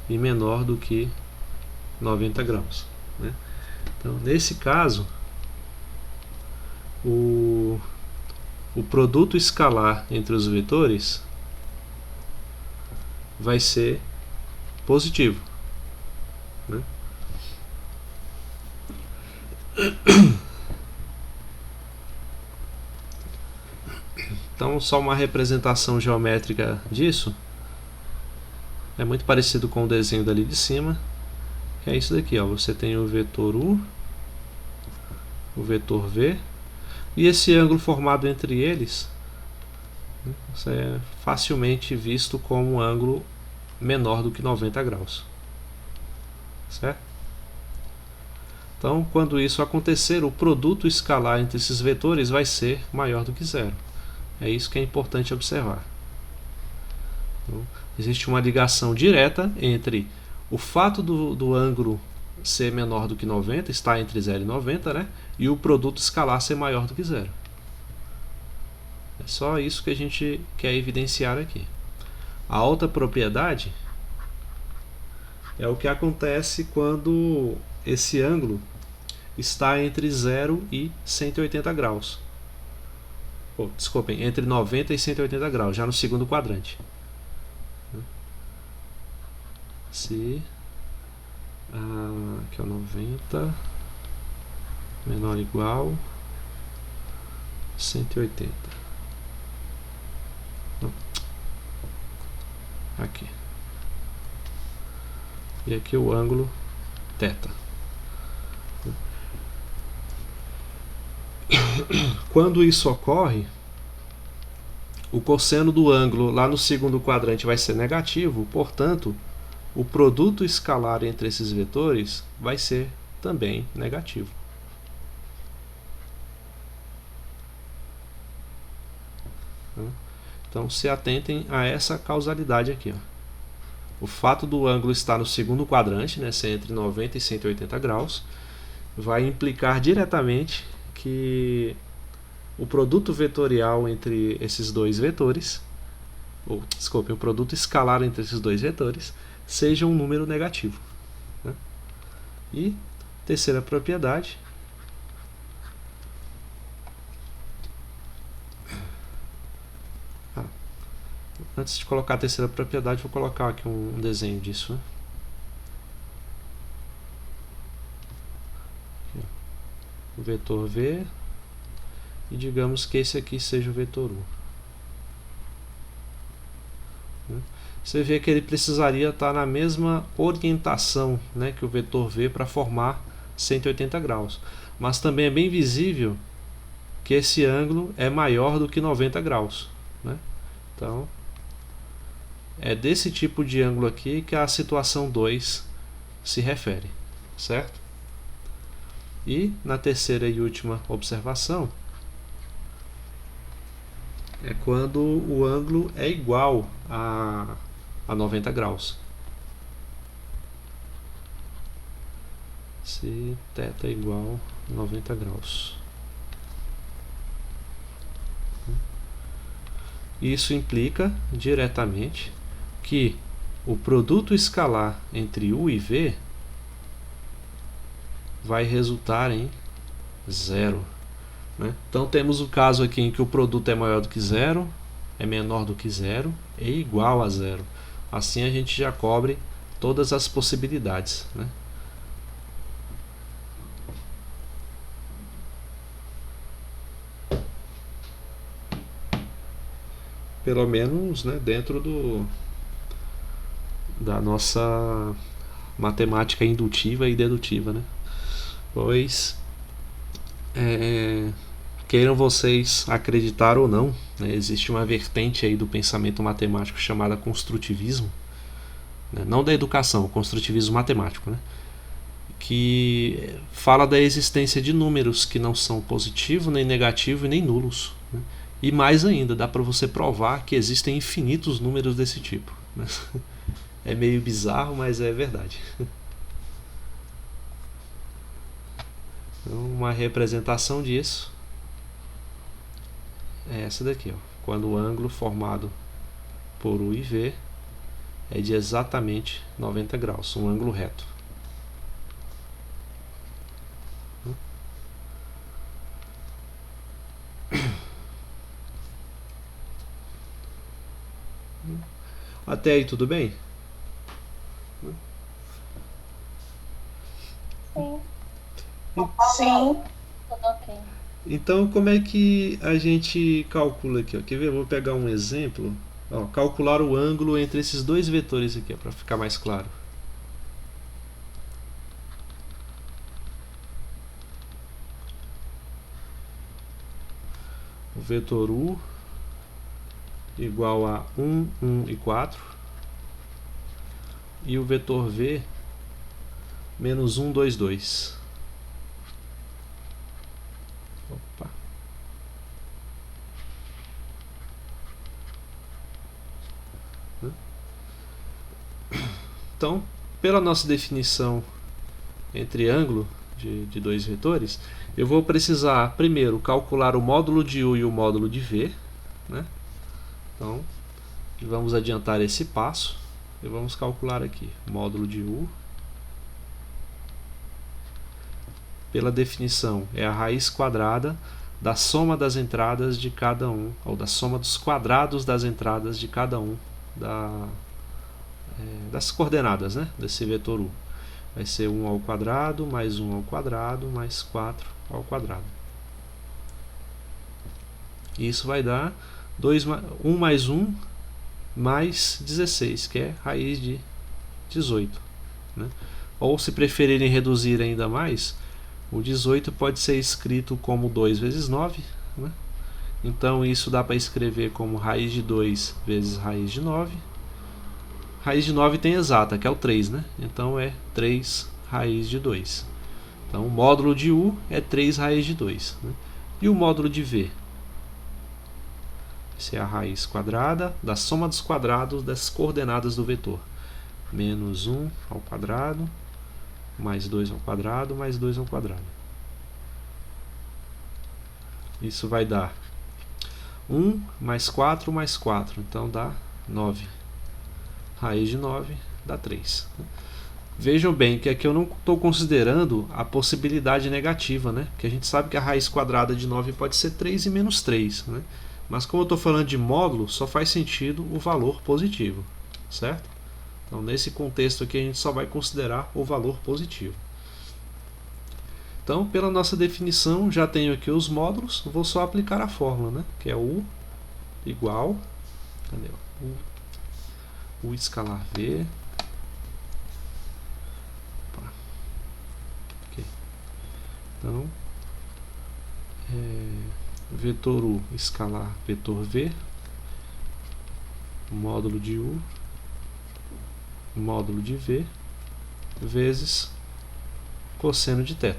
e menor do que 90 graus, né? Então, nesse caso, o produto escalar entre os vetores vai ser positivo, né? Então, só uma representação geométrica disso é muito parecido com o desenho dali de cima, que é isso daqui, ó. Você tem o vetor U, o vetor V, e esse ângulo formado entre eles, né, é facilmente visto como um ângulo menor do que 90 graus, certo? Então, quando isso acontecer, o produto escalar entre esses vetores vai ser maior do que zero. É isso que é importante observar. Então, existe uma ligação direta entre o fato do ângulo ser menor do que 90, está entre 0 e 90, né? E o produto escalar ser maior do que zero. É só isso que a gente quer evidenciar aqui. A outra propriedade é o que acontece quando esse ângulo está entre 0 e 180 graus. Desculpem, entre 90 e 180 graus, já no segundo quadrante. Se aqui é o 90 menor ou igual 180. Não. Aqui. E aqui o ângulo θ. Quando isso ocorre, o cosseno do ângulo lá no segundo quadrante vai ser negativo, portanto, o produto escalar entre esses vetores vai ser também negativo. Então, se atentem a essa causalidade aqui, ó. O fato do ângulo estar no segundo quadrante, né, ser entre 90 e 180 graus, vai implicar diretamente que o produto vetorial entre esses dois vetores, o produto escalar entre esses dois vetores, seja um número negativo, né? E terceira propriedade, antes de colocar a terceira propriedade, vou colocar aqui um desenho disso, né? Aqui, o vetor V, e digamos que esse aqui seja o vetor U. Você vê que ele precisaria estar na mesma orientação, né, que o vetor V para formar 180 graus. Mas também é bem visível que esse ângulo é maior do que 90 graus, né? Então, é desse tipo de ângulo aqui que a situação 2 se refere, certo? E na terceira e última observação, é quando o ângulo é igual a 90 graus. Se θ é igual a 90 graus. Isso implica diretamente que o produto escalar entre U e V vai resultar em zero, né? Então temos o caso aqui em que o produto é maior do que zero, é menor do que zero e igual a zero. Assim a gente já cobre todas as possibilidades, né? Pelo menos, né, dentro da nossa matemática indutiva e dedutiva, né? Pois queiram vocês acreditar ou não, né, existe uma vertente aí do pensamento matemático chamada construtivismo, né, não da educação, o construtivismo matemático, né, que fala da existência de números que não são positivo, nem negativo e nem nulos, né, e mais ainda, dá para você provar que existem infinitos números desse tipo, né? É meio bizarro, mas é verdade. Então, uma representação disso é essa daqui, ó, quando o ângulo formado por U e V é de exatamente 90 graus, um ângulo reto. Até aí tudo bem? Sim. Sim. Tudo ok. Então, como é que a gente calcula aqui? Ó? Quer ver? Eu vou pegar um exemplo. Ó, calcular o ângulo entre esses dois vetores aqui, para ficar mais claro. O vetor U igual a 1, 1 e 4. E o vetor V menos 1, 2, 2. Opa. Então, pela nossa definição entre ângulo de dois vetores, eu vou precisar primeiro calcular o módulo de U e o módulo de V, né? Então, vamos adiantar esse passo e vamos calcular aqui o módulo de U. Pela definição, é a raiz quadrada da soma das entradas de cada um, ou da soma dos quadrados das entradas de cada um das coordenadas, né, desse vetor U. Vai ser 1 ao quadrado, mais 1 ao quadrado, mais 4 ao quadrado. Isso vai dar 1 mais 1 mais 16, que é raiz de 18. Né? Ou, se preferirem reduzir ainda mais, o 18 pode ser escrito como 2 vezes 9. Né? Então, isso dá para escrever como raiz de 2 vezes raiz de 9. Raiz de 9 tem exata, que é o 3, né? Então é 3 raiz de 2. Então o módulo de U é 3 raiz de 2. Né? E o módulo de V? Essa é a raiz quadrada da soma dos quadrados das coordenadas do vetor. Menos 1 ao quadrado, mais 2 ao quadrado, mais 2 ao quadrado. Isso vai dar 1 mais 4 mais 4, então dá 9. Raiz de 9 dá 3. Vejam bem que aqui eu não estou considerando a possibilidade negativa, né? Porque a gente sabe que a raiz quadrada de 9 pode ser 3 e menos 3. Né? Mas como eu estou falando de módulo, só faz sentido o valor positivo. Certo? Então, nesse contexto aqui, a gente só vai considerar o valor positivo. Então, pela nossa definição, já tenho aqui os módulos. Vou só aplicar a fórmula, né? Que é U igual... Cadê? U escalar V. Okay. Então, vetor U escalar vetor V, módulo de U, módulo de V, vezes cosseno de θ.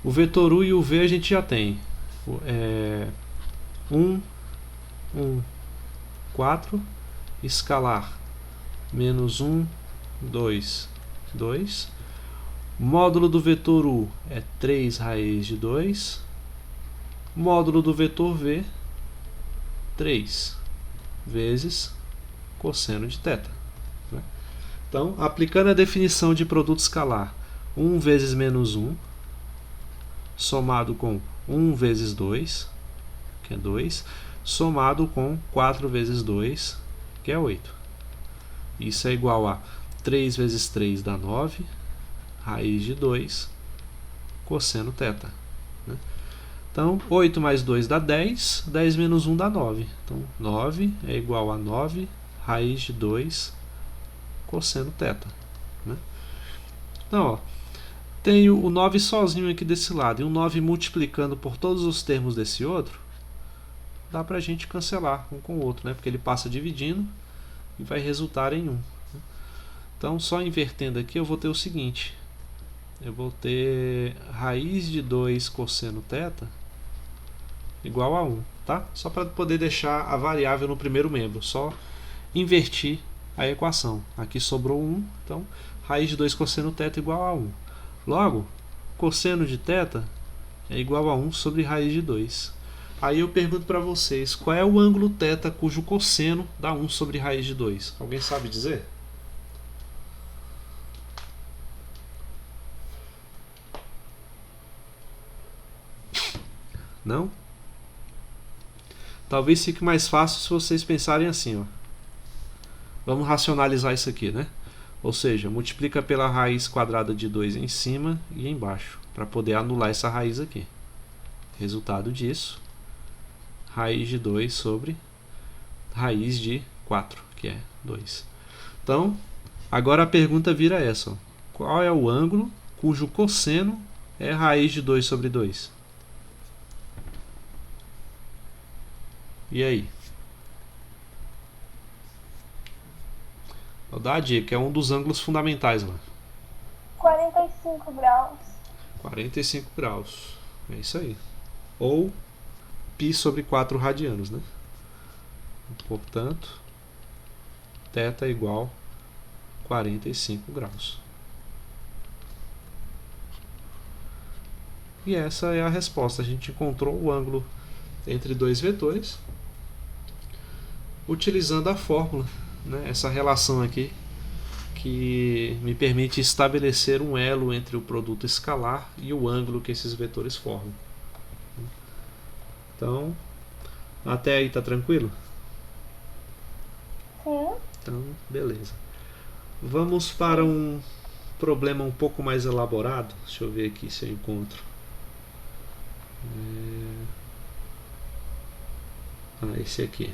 O vetor U e o V a gente já tem. 1, 1, 4, escalar menos 1, 2, 2. Módulo do vetor U é 3 raiz de 2. Módulo do vetor V, 3 vezes cosseno de θ. Então, aplicando a definição de produto escalar, 1 vezes menos 1, somado com 1 vezes 2, que é 2, somado com 4 vezes 2, que é 8. Isso é igual a 3 vezes 3 dá 9, raiz de 2, cosseno θ. Né? Então, 8 mais 2 dá 10, 10 menos 1 dá 9. Então, 9 é igual a 9, raiz de 2, cosseno θ. Né? Então, ó, tenho o 9 sozinho aqui desse lado e o 9 multiplicando por todos os termos desse outro, dá para a gente cancelar um com o outro, né? Porque ele passa dividindo e vai resultar em 1. Então, só invertendo aqui, eu vou ter o seguinte. Eu vou ter raiz de 2 cosseno θ igual a 1. Tá? Só para poder deixar a variável no primeiro membro. Só invertir a equação. Aqui sobrou 1, então raiz de 2 cosseno θ igual a 1. Logo, cosseno de θ é igual a 1 sobre raiz de 2. Aí eu pergunto para vocês, qual é o ângulo θ cujo cosseno dá 1 sobre raiz de 2? Alguém sabe dizer? Não? Talvez fique mais fácil se vocês pensarem assim, ó. Vamos racionalizar isso aqui, né? Ou seja, multiplica pela raiz quadrada de 2 em cima e embaixo, para poder anular essa raiz aqui. Resultado disso, raiz de 2 sobre raiz de 4, que é 2. Então, agora a pergunta vira essa, ó. Qual é o ângulo cujo cosseno é raiz de 2 sobre 2? E aí? Vou dar a dica, é um dos ângulos fundamentais lá. 45 graus. 45 graus. É isso aí. Ou π sobre 4 radianos, né? Portanto, θ é igual a 45 graus. E essa é a resposta. A gente encontrou o ângulo entre dois vetores utilizando a fórmula, né? Essa relação aqui que me permite estabelecer um elo entre o produto escalar e o ângulo que esses vetores formam. Então, até aí tá tranquilo? Sim. Então, beleza. Vamos para um problema um pouco mais elaborado. Deixa eu ver aqui se eu encontro. Esse aqui.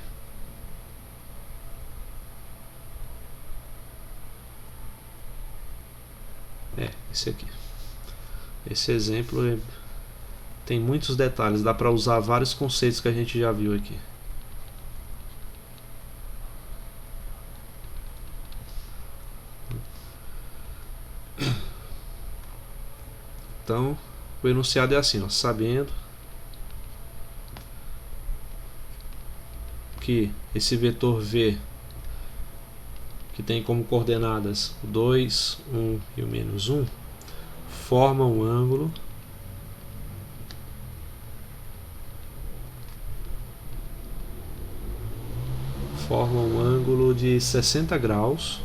Esse aqui. Esse exemplo tem muitos detalhes, dá para usar vários conceitos que a gente já viu aqui. Então, o enunciado é assim, ó, sabendo que esse vetor V, que tem como coordenadas o 2, 1 e o menos 1, forma um ângulo de 60 graus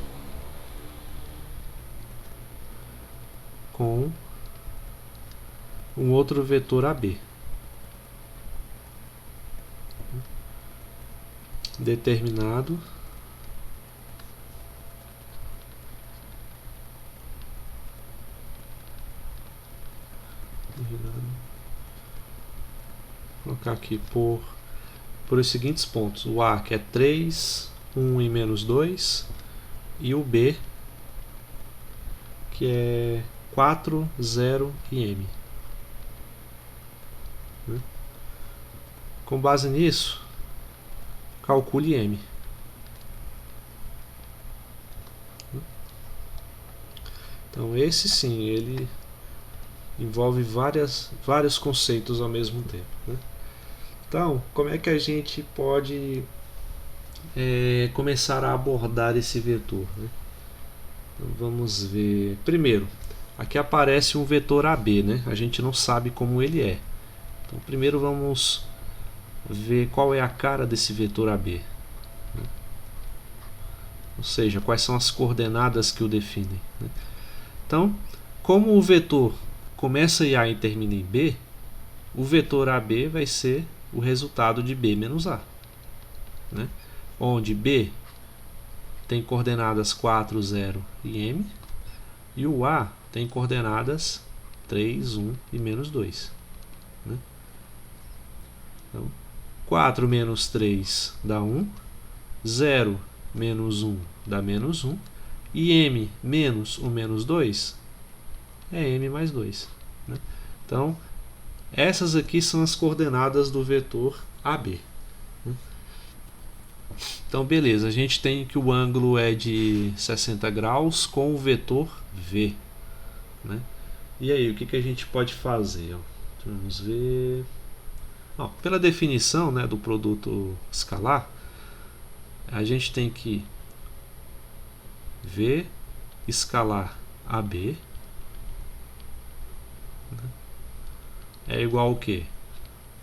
com um outro vetor AB. Determinado vou colocar aqui por os seguintes pontos: o A, que é 3, 1 e menos 2, e o B, que é 4, 0 e M. Com base nisso, calcule M. Então esse sim, ele envolve vários conceitos ao mesmo tempo, né? Então, como é que a gente pode começar a abordar esse vetor, né? Então, vamos ver. Primeiro, aqui aparece um vetor AB, né? A gente não sabe como ele é. Então, primeiro vamos ver qual é a cara desse vetor AB, né? Ou seja, quais são as coordenadas que o definem, né? Então, como o vetor começa em A e termina em B, o vetor AB vai ser o resultado de B menos A, né? Onde B tem coordenadas 4, 0 e M, e o A tem coordenadas 3, 1 e menos 2, né? Então, 4 menos 3 dá 1, 0 menos 1 dá menos 1, e M menos o menos 2 é M mais 2, né? Então, essas aqui são as coordenadas do vetor AB, né? Então, beleza, a gente tem que o ângulo é de 60 graus com o vetor V, né? E aí, o que a gente pode fazer? Vamos ver. Pela definição, né, do produto escalar, a gente tem que V escalar AB é igual ao quê?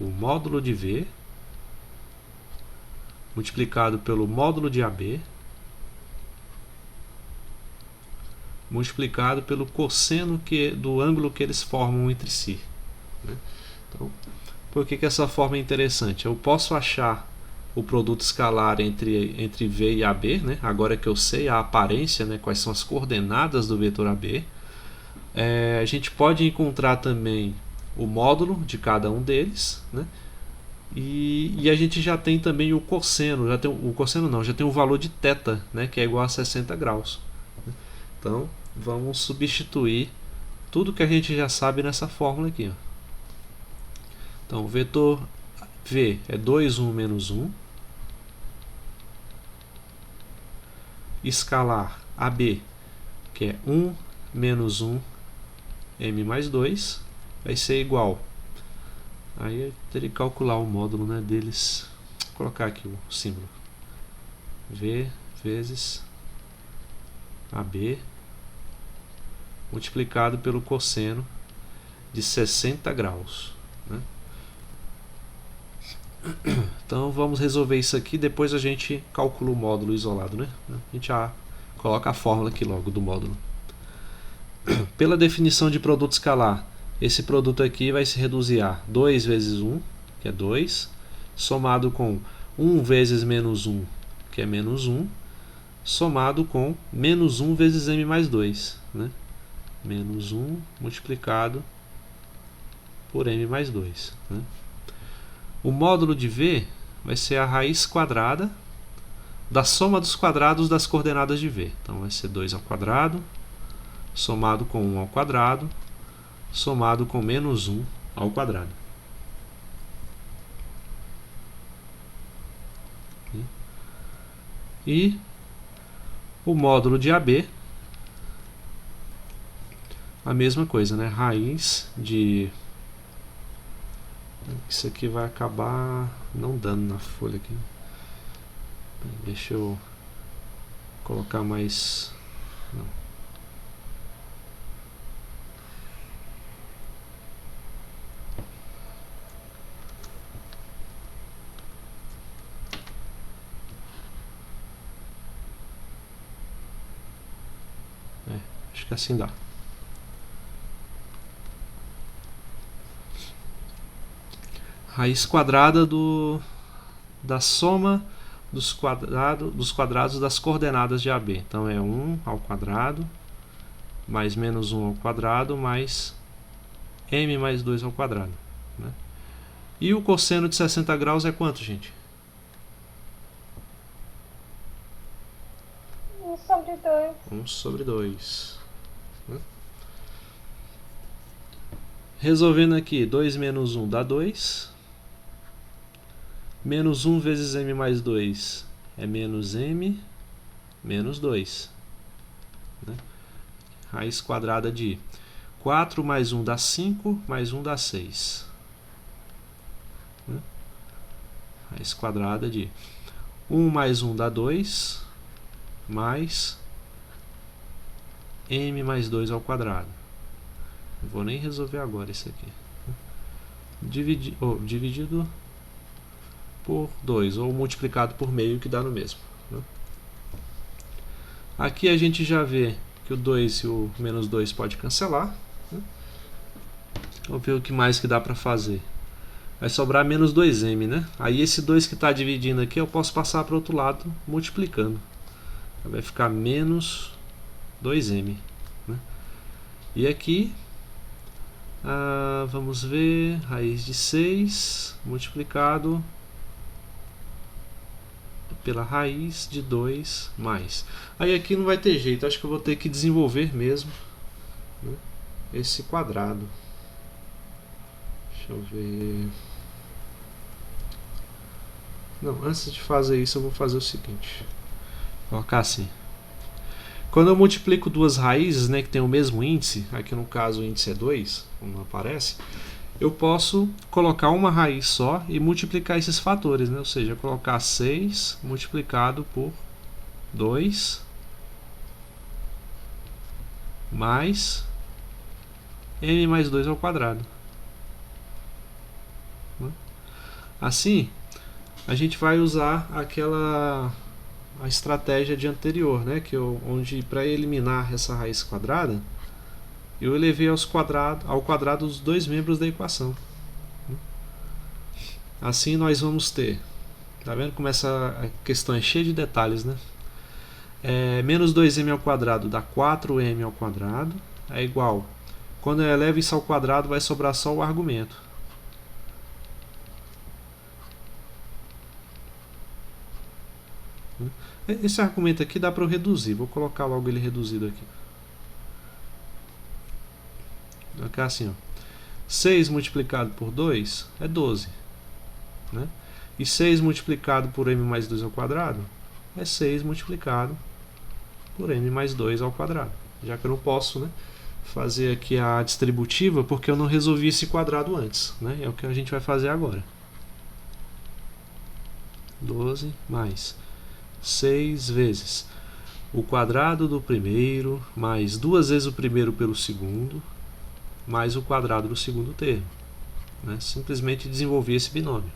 O módulo de V multiplicado pelo módulo de AB multiplicado pelo cosseno do ângulo que eles formam entre si, né? Então, por que essa forma é interessante? Eu posso achar o produto escalar entre V e AB, né? Agora que eu sei a aparência, né? Quais são as coordenadas do vetor AB. A gente pode encontrar também o módulo de cada um deles, né? E a gente já tem também o cosseno, já tem o valor de θ, né? Que é igual a 60 graus. Então, vamos substituir tudo que a gente já sabe nessa fórmula aqui, ó. Então, o vetor V é 2, 1, menos 1. Escalar AB, que é 1 menos 1 m mais 2, vai ser igual. Aí eu teria que calcular o módulo, né, deles. Vou colocar aqui o símbolo. V vezes AB multiplicado pelo cosseno de 60 graus. Né? Então vamos resolver isso aqui, depois a gente calcula o módulo isolado, né? A gente já coloca a fórmula aqui logo do módulo. Pela definição de produto escalar, esse produto aqui vai se reduzir a 2 vezes 1, que é 2, somado com 1 vezes menos 1, que é menos 1, somado com menos 1 vezes m mais 2, né? Menos 1 multiplicado por m mais 2, né? O módulo de V vai ser a raiz quadrada da soma dos quadrados das coordenadas de V. Então vai ser 2 ao quadrado, somado com 1 ao quadrado, somado com menos 1 ao quadrado. E o módulo de AB, a mesma coisa, né? Raiz de... Isso aqui vai acabar não dando na folha aqui. Deixa eu colocar mais... Não. Acho que assim dá. Raiz quadrada da soma dos quadrados das coordenadas de AB. Então é 1 ao quadrado mais menos 1 ao quadrado mais m mais 2 ao quadrado, né? E o cosseno de 60 graus é quanto, gente? 1 sobre 2. 1 sobre 2. Resolvendo aqui, 2 menos 1 dá 2. Menos 1 vezes m mais 2 é menos m menos 2. Né? Raiz quadrada de 4 mais 1 dá 5, mais 1 dá 6. Né? Raiz quadrada de 1 mais 1 dá 2, mais m mais 2 ao quadrado. Não vou nem resolver agora isso aqui. Dividido por 2, ou multiplicado por meio, que dá no mesmo. Né? Aqui a gente já vê que o 2 e o menos 2 pode cancelar. Né? Vamos ver o que mais que dá para fazer. Vai sobrar menos 2m, né? Aí esse 2 que está dividindo aqui, eu posso passar para o outro lado multiplicando. Vai ficar menos 2m. Né? E aqui, vamos ver, raiz de 6 multiplicado pela raiz de 2 mais. Aí aqui não vai ter jeito, acho que eu vou ter que desenvolver mesmo, né, esse quadrado. Deixa eu ver. Não, antes de fazer isso eu vou fazer o seguinte. Vou colocar assim. Quando eu multiplico duas raízes, né, que tem o mesmo índice, aqui no caso o índice é 2, como aparece, eu posso colocar uma raiz só e multiplicar esses fatores, né? Ou seja, colocar 6 multiplicado por 2 mais m mais 2 ao quadrado. Assim, a gente vai usar a estratégia de anterior, né? Onde para eliminar essa raiz quadrada, eu elevei ao quadrado os dois membros da equação. Assim nós vamos ter, tá vendo como essa questão é cheia de detalhes, né? Menos 2m ao quadrado dá 4m ao quadrado, é igual, quando eu elevo isso ao quadrado vai sobrar só o argumento. Esse argumento aqui dá para eu reduzir, vou colocar logo ele reduzido aqui. Vai ficar assim, ó. 6 multiplicado por 2 é 12. Né? E 6 multiplicado por m mais 2 ao quadrado é 6 multiplicado por m mais 2 ao quadrado. Já que eu não posso, né, fazer aqui a distributiva porque eu não resolvi esse quadrado antes. Né? É o que a gente vai fazer agora. 12 mais 6 vezes o quadrado do primeiro mais 2 vezes o primeiro pelo segundo mais o quadrado do segundo termo. Né? Simplesmente desenvolver esse binômio.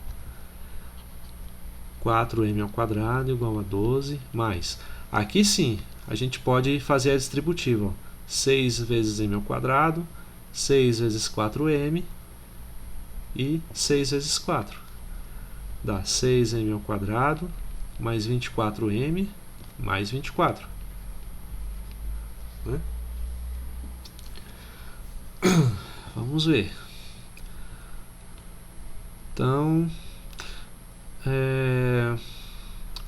4m ao quadrado igual a 12 mais, aqui sim, a gente pode fazer a distributiva. Ó. 6 vezes m ao quadrado, 6 vezes 4m e 6 vezes 4. Dá 6m ao quadrado mais 24m mais 24. Né? Vamos ver. Então,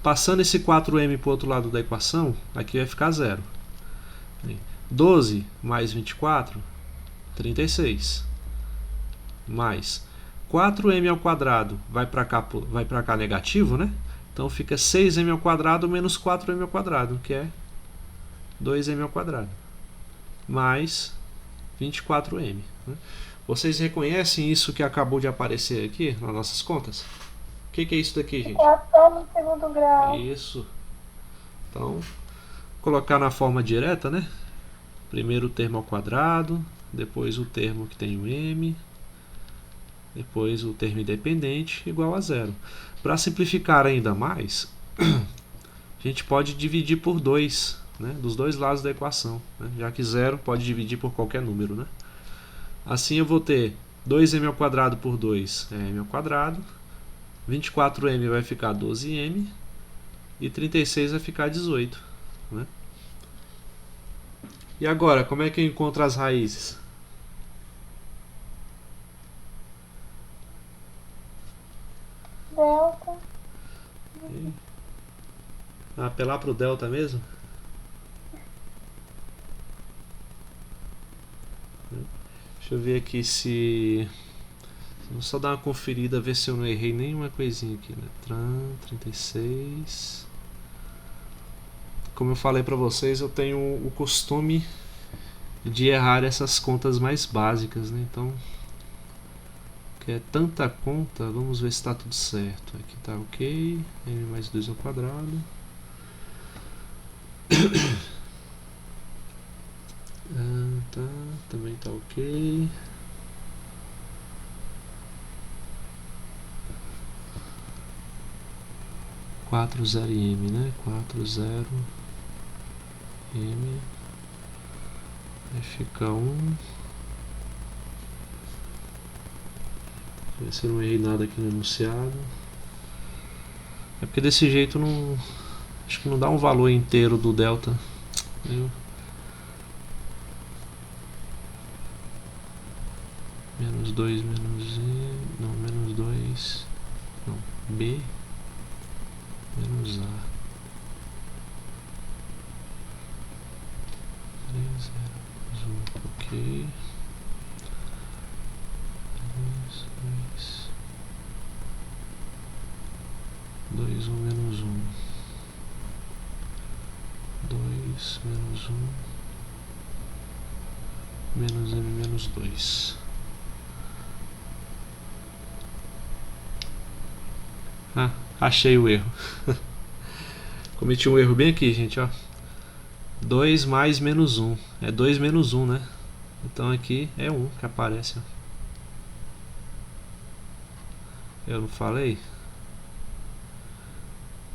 passando esse 4m para o outro lado da equação, aqui vai ficar 0. 12 mais 24, 36. Mais 4m ao quadrado vai para cá negativo, né? Então fica 6m ao quadrado menos 4m ao quadrado, que é 2m ao quadrado. Mais 24m. Né? Vocês reconhecem isso que acabou de aparecer aqui nas nossas contas? O que é isso daqui, gente? Equação no segundo grau. Isso. Então, colocar na forma direta, né? Primeiro o termo ao quadrado, depois o termo que tem o m, depois o termo independente igual a 0. Para simplificar ainda mais, a gente pode dividir por 2, né? Dos dois lados da equação. Né? Já que 0 pode dividir por qualquer número. Né? Assim eu vou ter 2m ao quadrado por 2 é m ao quadrado, 24m vai ficar 12m e 36 vai ficar 18. Né? E agora, como é que eu encontro as raízes? Delta. Apelar para o delta mesmo? Deixa eu ver aqui se... Vou só dar uma conferida, ver se eu não errei nenhuma coisinha aqui. Né? Tran, 36... Como eu falei para vocês, eu tenho o costume de errar essas contas mais básicas. Né? Então, que é tanta conta, vamos ver se está tudo certo. Aqui está ok, m mais 2 ao quadrado. Tá, também está ok. Quatro zero m, né? 40 m. Aí fica 1. Ver se eu não errei nada aqui no enunciado. É porque desse jeito não... Acho que não dá um valor inteiro do delta. Menos 2 menos e... Não, menos 2... Não, b... Menos a... 3, 0, 1, ok... 2, 1 menos 1, 2 menos 1, menos m menos 2. Achei o erro. Cometi um erro bem aqui, gente, ó. 2 mais menos 1. É 2 menos 1, né? Então aqui é 1 que aparece. Ó. Eu não falei?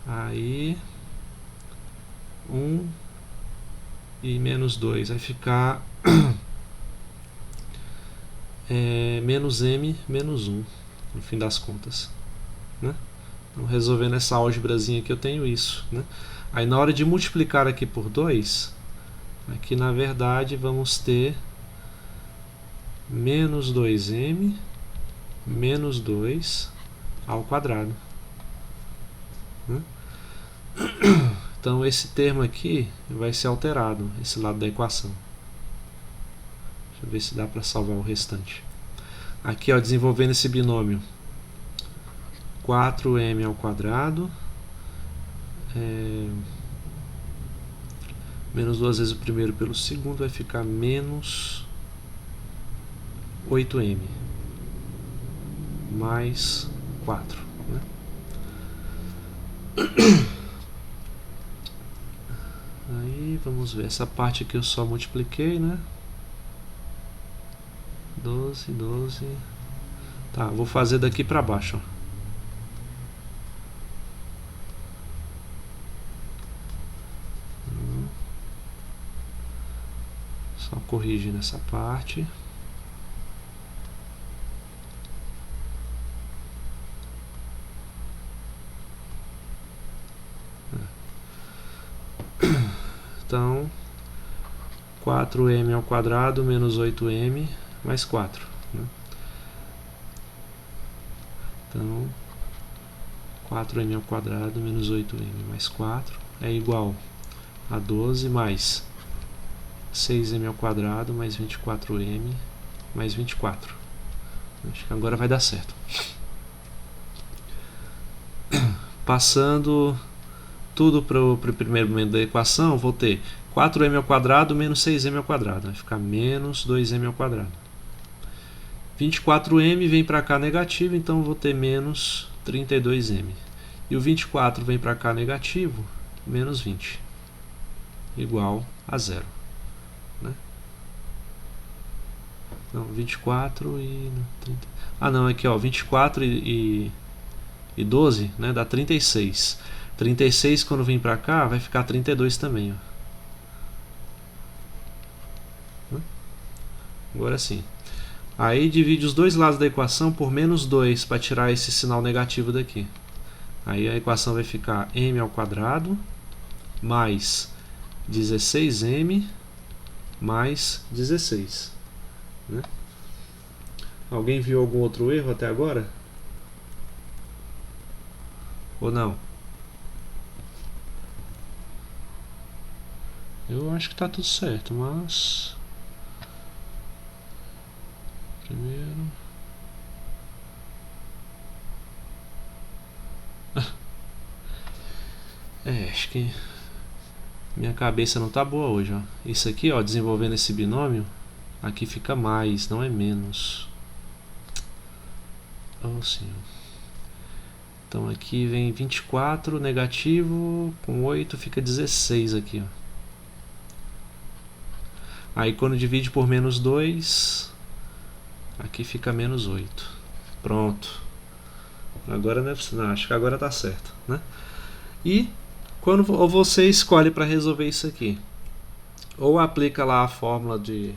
Aí 1 e menos 2 vai ficar menos m menos 1 no fim das contas, né? Então, resolvendo essa álgebrazinha aqui eu tenho isso, né? Aí na hora de multiplicar aqui por 2, aqui na verdade vamos ter menos 2m menos 2 ao quadrado, né? Então esse termo aqui vai ser alterado, esse lado da equação. Deixa eu ver se dá para salvar o restante. Aqui, ó, desenvolvendo esse binômio, 4m ao quadrado menos 2 vezes o primeiro pelo segundo vai ficar menos 8m mais 4, né? Aí vamos ver, essa parte aqui eu só multipliquei, né? 12, 12. Tá, vou fazer daqui para baixo, ó. Só corrigir nessa parte. Então 4m ao quadrado menos 8m mais 4, né? Então 4m ao quadrado menos 8m mais 4 é igual a 12 mais 6m ao quadrado mais 24m mais 24. Acho que agora vai dar certo. Passando tudo para o primeiro momento da equação, vou ter 4m ao quadrado menos 6m ao quadrado. Vai ficar menos 2m ao quadrado. 24m vem para cá negativo, então vou ter menos 32m. E o 24 vem para cá negativo, menos 20. Igual a 0. Né? Não, 24 e... 30. Ah não, aqui ó, 24 e 12, né, dá 36. 36 quando vem pra cá vai ficar 32 também, ó. Agora sim. Aí divide os dois lados da equação por menos 2 para tirar esse sinal negativo daqui. Aí a equação vai ficar m ao quadrado mais 16m mais 16. Né? Alguém viu algum outro erro até agora? Ou não? Eu acho que está tudo certo, mas... Primeiro... acho que minha cabeça não tá boa hoje, ó. Isso aqui, ó, desenvolvendo esse binômio, aqui fica mais, não é menos. Oh, sim. Então aqui vem 24 negativo com 8 fica 16 aqui, ó. Aí quando divide por menos 2, aqui fica menos 8. Pronto. Agora não, acho que agora tá certo, né? E quando você escolhe para resolver isso aqui, ou aplica lá a fórmula de...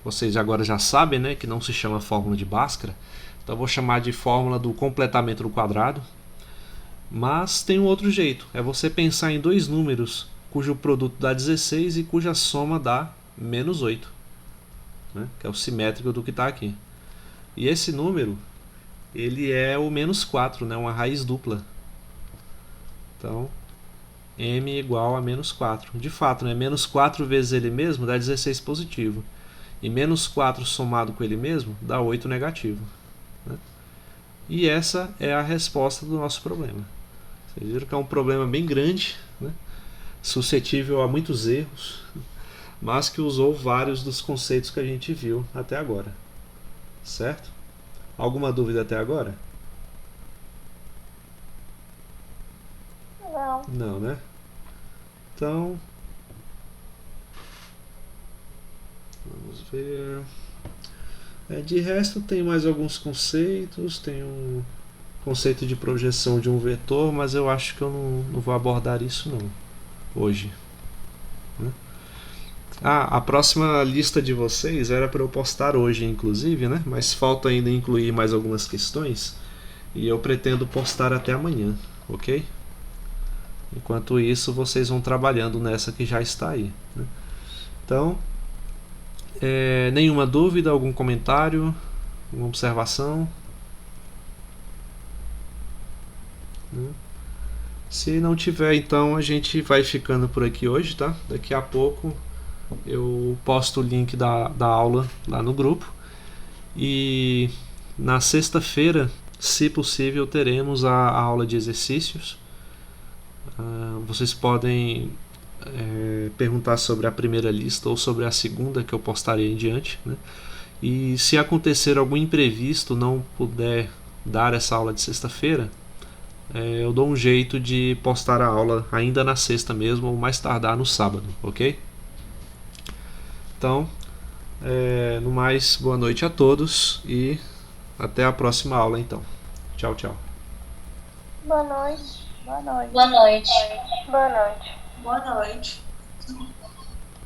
Vocês agora já sabem, né, que não se chama fórmula de Bhaskara. Então eu vou chamar de fórmula do completamento do quadrado. Mas tem um outro jeito. É você pensar em dois números cujo produto dá 16 e cuja soma dá menos 8. Né? Que é o simétrico do que está aqui. E esse número, ele é o menos 4, né? Uma raiz dupla. Então, m igual a menos 4. De fato, né? Menos 4 vezes ele mesmo dá 16 positivo. E menos 4 somado com ele mesmo dá 8 negativo. Né? E essa é a resposta do nosso problema. Vocês viram que é um problema bem grande, né? Suscetível a muitos erros, mas que usou vários dos conceitos que a gente viu até agora. Certo? Alguma dúvida até agora? Não. Não, né? Então, Vamos ver. De resto, tem mais alguns conceitos. Tem um conceito de projeção de um vetor, mas eu acho que eu não vou abordar isso não hoje, né? A próxima lista de vocês era para eu postar hoje, inclusive, né? Mas falta ainda incluir mais algumas questões e eu pretendo postar até amanhã, ok? Enquanto isso, vocês vão trabalhando nessa que já está aí, né? Então, nenhuma dúvida, algum comentário, alguma observação? Se não tiver, então a gente vai ficando por aqui hoje, tá? Daqui a pouco eu posto o link da aula lá no grupo. E na sexta-feira, se possível, teremos a aula de exercícios. Vocês podem perguntar sobre a primeira lista ou sobre a segunda que eu postarei em diante, né? E se acontecer algum imprevisto, não puder dar essa aula de sexta-feira, eu dou um jeito de postar a aula ainda na sexta mesmo, ou mais tardar no sábado, ok? Então, no mais, boa noite a todos e até a próxima aula então. Tchau, tchau. Boa noite. Boa noite. Boa noite. Boa noite. Boa noite.